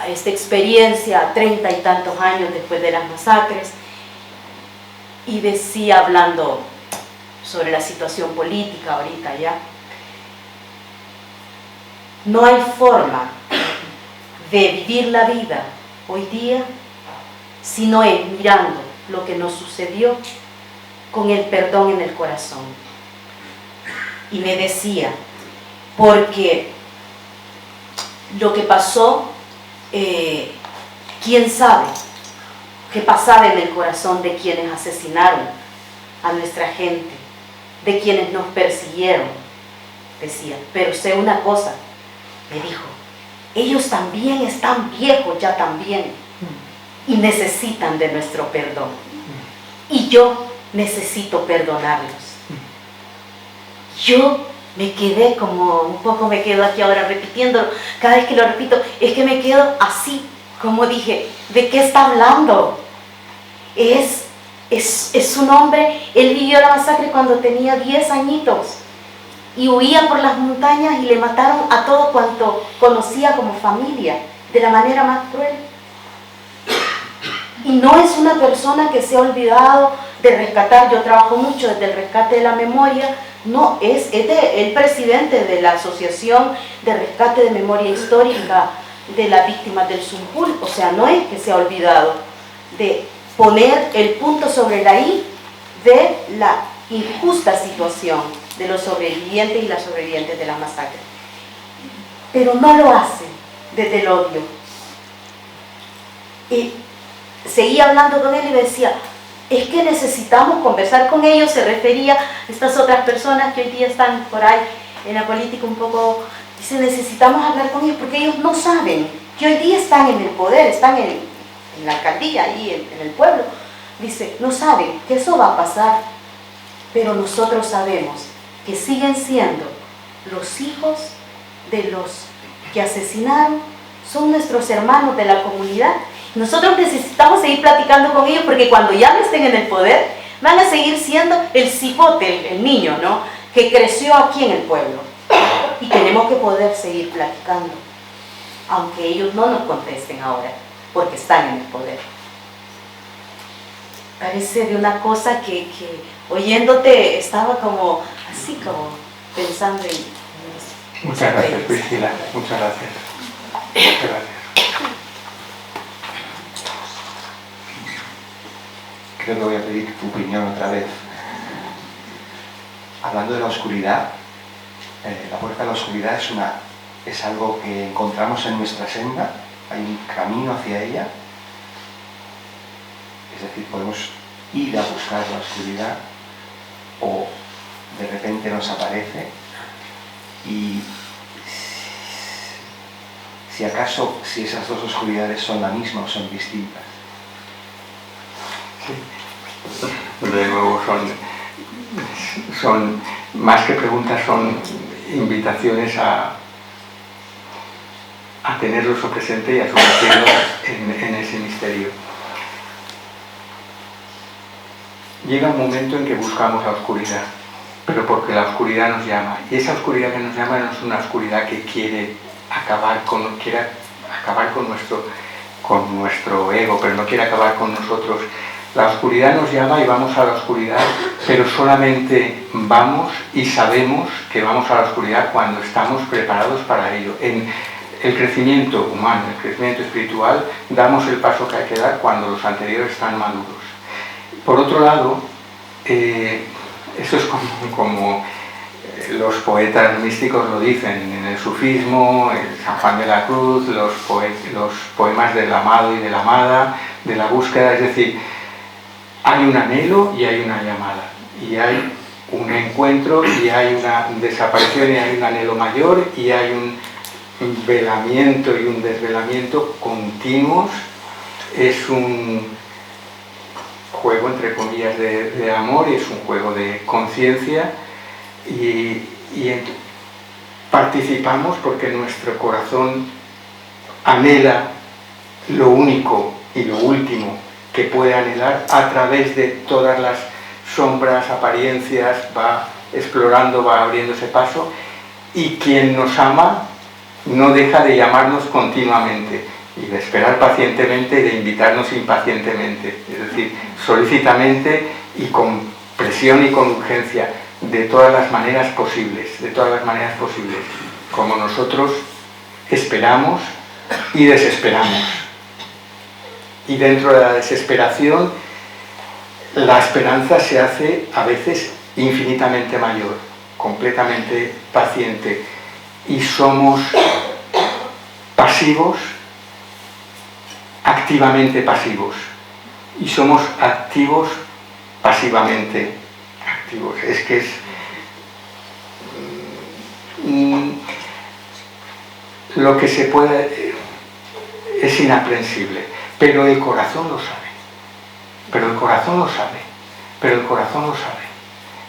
esta experiencia 30 y tantos años después de las masacres, y decía, hablando sobre la situación política ahorita ya, no hay forma de vivir la vida hoy día si no es mirando lo que nos sucedió con el perdón en el corazón. Y me decía, porque lo que pasó, quién sabe qué pasaba en el corazón de quienes asesinaron a nuestra gente, de quienes nos persiguieron, decía. Pero sé una cosa, me dijo, ellos también están viejos ya también y necesitan de nuestro perdón. Y yo necesito perdonarlos. Yo me quedé como, un poco me quedo aquí ahora repitiéndolo, cada vez que lo repito, es que me quedo así, como dije, ¿de qué está hablando? Es un hombre, él vivió la masacre cuando tenía 10 añitos y huía por las montañas y le mataron a todo cuanto conocía como familia, de la manera más cruel. Y no es una persona que se ha olvidado de rescatar, yo trabajo mucho desde el rescate de la memoria, no, es el presidente de la Asociación de Rescate de Memoria Histórica de las Víctimas del Zumpul, o sea, no es que se ha olvidado de poner el punto sobre la I de la injusta situación de los sobrevivientes y las sobrevivientes de la masacre. Pero no lo hace desde el odio. Y seguía hablando con él y me decía, es que necesitamos conversar con ellos, se refería a estas otras personas que hoy día están por ahí en la política un poco, dice, necesitamos hablar con ellos porque ellos no saben que hoy día están en el poder, están en la alcaldía, ahí en el pueblo, dice, no saben que eso va a pasar, pero nosotros sabemos que siguen siendo los hijos de los que asesinaron, son nuestros hermanos de la comunidad. Nosotros necesitamos seguir platicando con ellos porque cuando ya no estén en el poder, van a seguir siendo el cipote, el niño, ¿no?, que creció aquí en el pueblo. Y tenemos que poder seguir platicando, aunque ellos no nos contesten ahora, porque están en el poder. Parece de una cosa que oyéndote estaba como, así como pensando en eso. Muchas gracias, Priscila. Muchas gracias. Muchas gracias. Creo que voy a pedir tu opinión otra vez. Hablando de la oscuridad, la puerta a la oscuridad es algo que encontramos en nuestra senda, hay un camino hacia ella, es decir, podemos ir a buscar la oscuridad o de repente nos aparece y si acaso, si esas dos oscuridades son la misma o son distintas. Sí. De nuevo son más que preguntas, son invitaciones a tenerlo eso presente y a sumergirlo en ese misterio. Llega un momento en que buscamos la oscuridad, pero porque la oscuridad nos llama, y esa oscuridad que nos llama no es una oscuridad que quiere acabar con con nuestro ego, pero no quiere acabar con nosotros. La oscuridad nos llama y vamos a la oscuridad, pero solamente vamos y sabemos que vamos a la oscuridad cuando estamos preparados para ello. En el crecimiento humano, el crecimiento espiritual, damos el paso que hay que dar cuando los anteriores están maduros. Por otro lado, eso es como los poetas místicos lo dicen, en el sufismo, en San Juan de la Cruz, los poemas del amado y de la amada, de la búsqueda, es decir, hay un anhelo y hay una llamada, y hay un encuentro y hay una desaparición y hay un anhelo mayor y hay un velamiento y un desvelamiento continuos. Es un juego entre comillas de amor y es un juego de conciencia y participamos porque nuestro corazón anhela lo único y lo último que puede anhelar a través de todas las sombras, apariencias, va explorando, va abriéndose paso, y quien nos ama no deja de llamarnos continuamente y de esperar pacientemente y de invitarnos impacientemente, es decir, solícitamente y con presión y con urgencia, de todas las maneras posibles, como nosotros esperamos y desesperamos. Y dentro de la desesperación, la esperanza se hace a veces infinitamente mayor, completamente paciente, y somos pasivos, activamente pasivos, y somos activos pasivamente activos. Es que lo que se puede es inaprensible, pero el corazón lo sabe.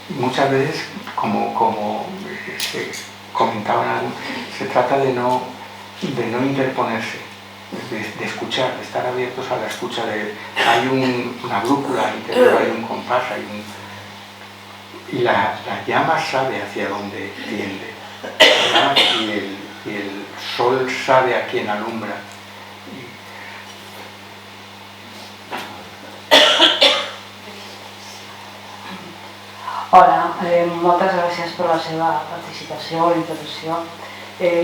Muchas veces, como se comentaba, se trata de no interponerse, de escuchar, de estar abiertos a la escucha. Hay una brújula interior, hay un compás, y la llama sabe hacia dónde tiende, ¿verdad? Y el sol sabe a quién alumbra. Hola, moltes gràcies per la seva participació i intervenció.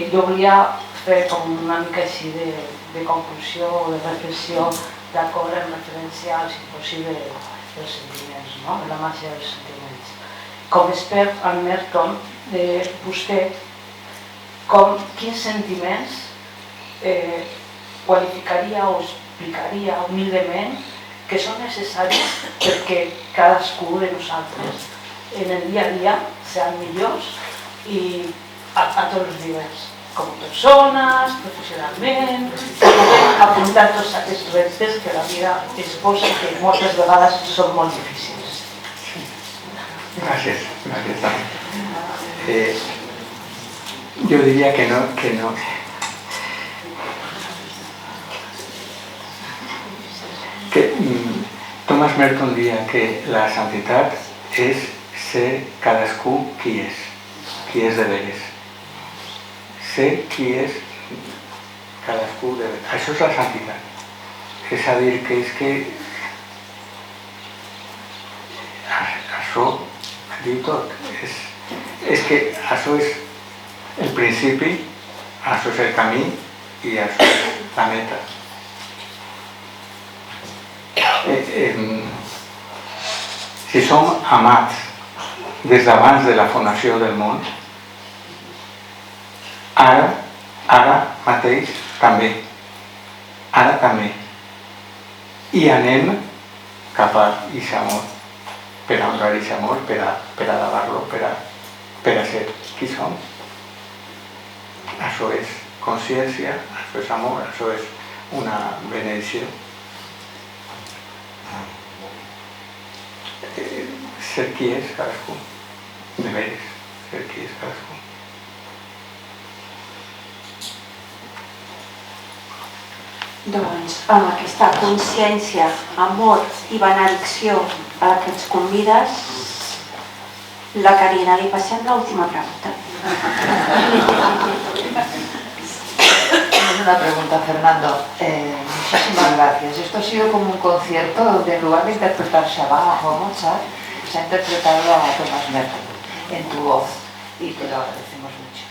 Jo volia fer com una mica així de conclusió o de reflexió d'acord en referència al simposi dels sentiments, no? De la màgia dels sentiments. Com expert en Merton, vostè, quins sentiments qualificaria o explicaria humilment que són necessaris perquè cadascú de nosaltres en el dia a dia sean millors i a tots els nivells, com persones, professionalment, apuntar tots aquests reptes que la vida ens posa i que moltes vegades són molt difícils. Gracias. Yo diría que no. Thomas Merton diría que la santidad es ser cadascú qui és de veres. Ser qui és cadascú de veres. Això és la santidad. És a dir, que és que això diu tot. És que això és el principi, això és el camí i això és la meta. Si som amats des d'abans de la fundació del món, ara mateix també, i anem cap a aquest amor, per a honrar aquest amor, per a alabar-lo, per a ser qui som. Això és consciència, això és amor, això és una benedicció. Ser qui és cadascú, de veres, ser qui és cadascú. Doncs amb aquesta consciència, amor i benedicció a la que ens convides, la Carina li passem l'última pregunta. Es una pregunta, Fernando. Muchísimas gracias. Esto ha sido como un concierto donde en lugar de interpretarse a Bach o a Mozart, se ha interpretado a Thomas Merton en tu voz y te lo agradecemos mucho.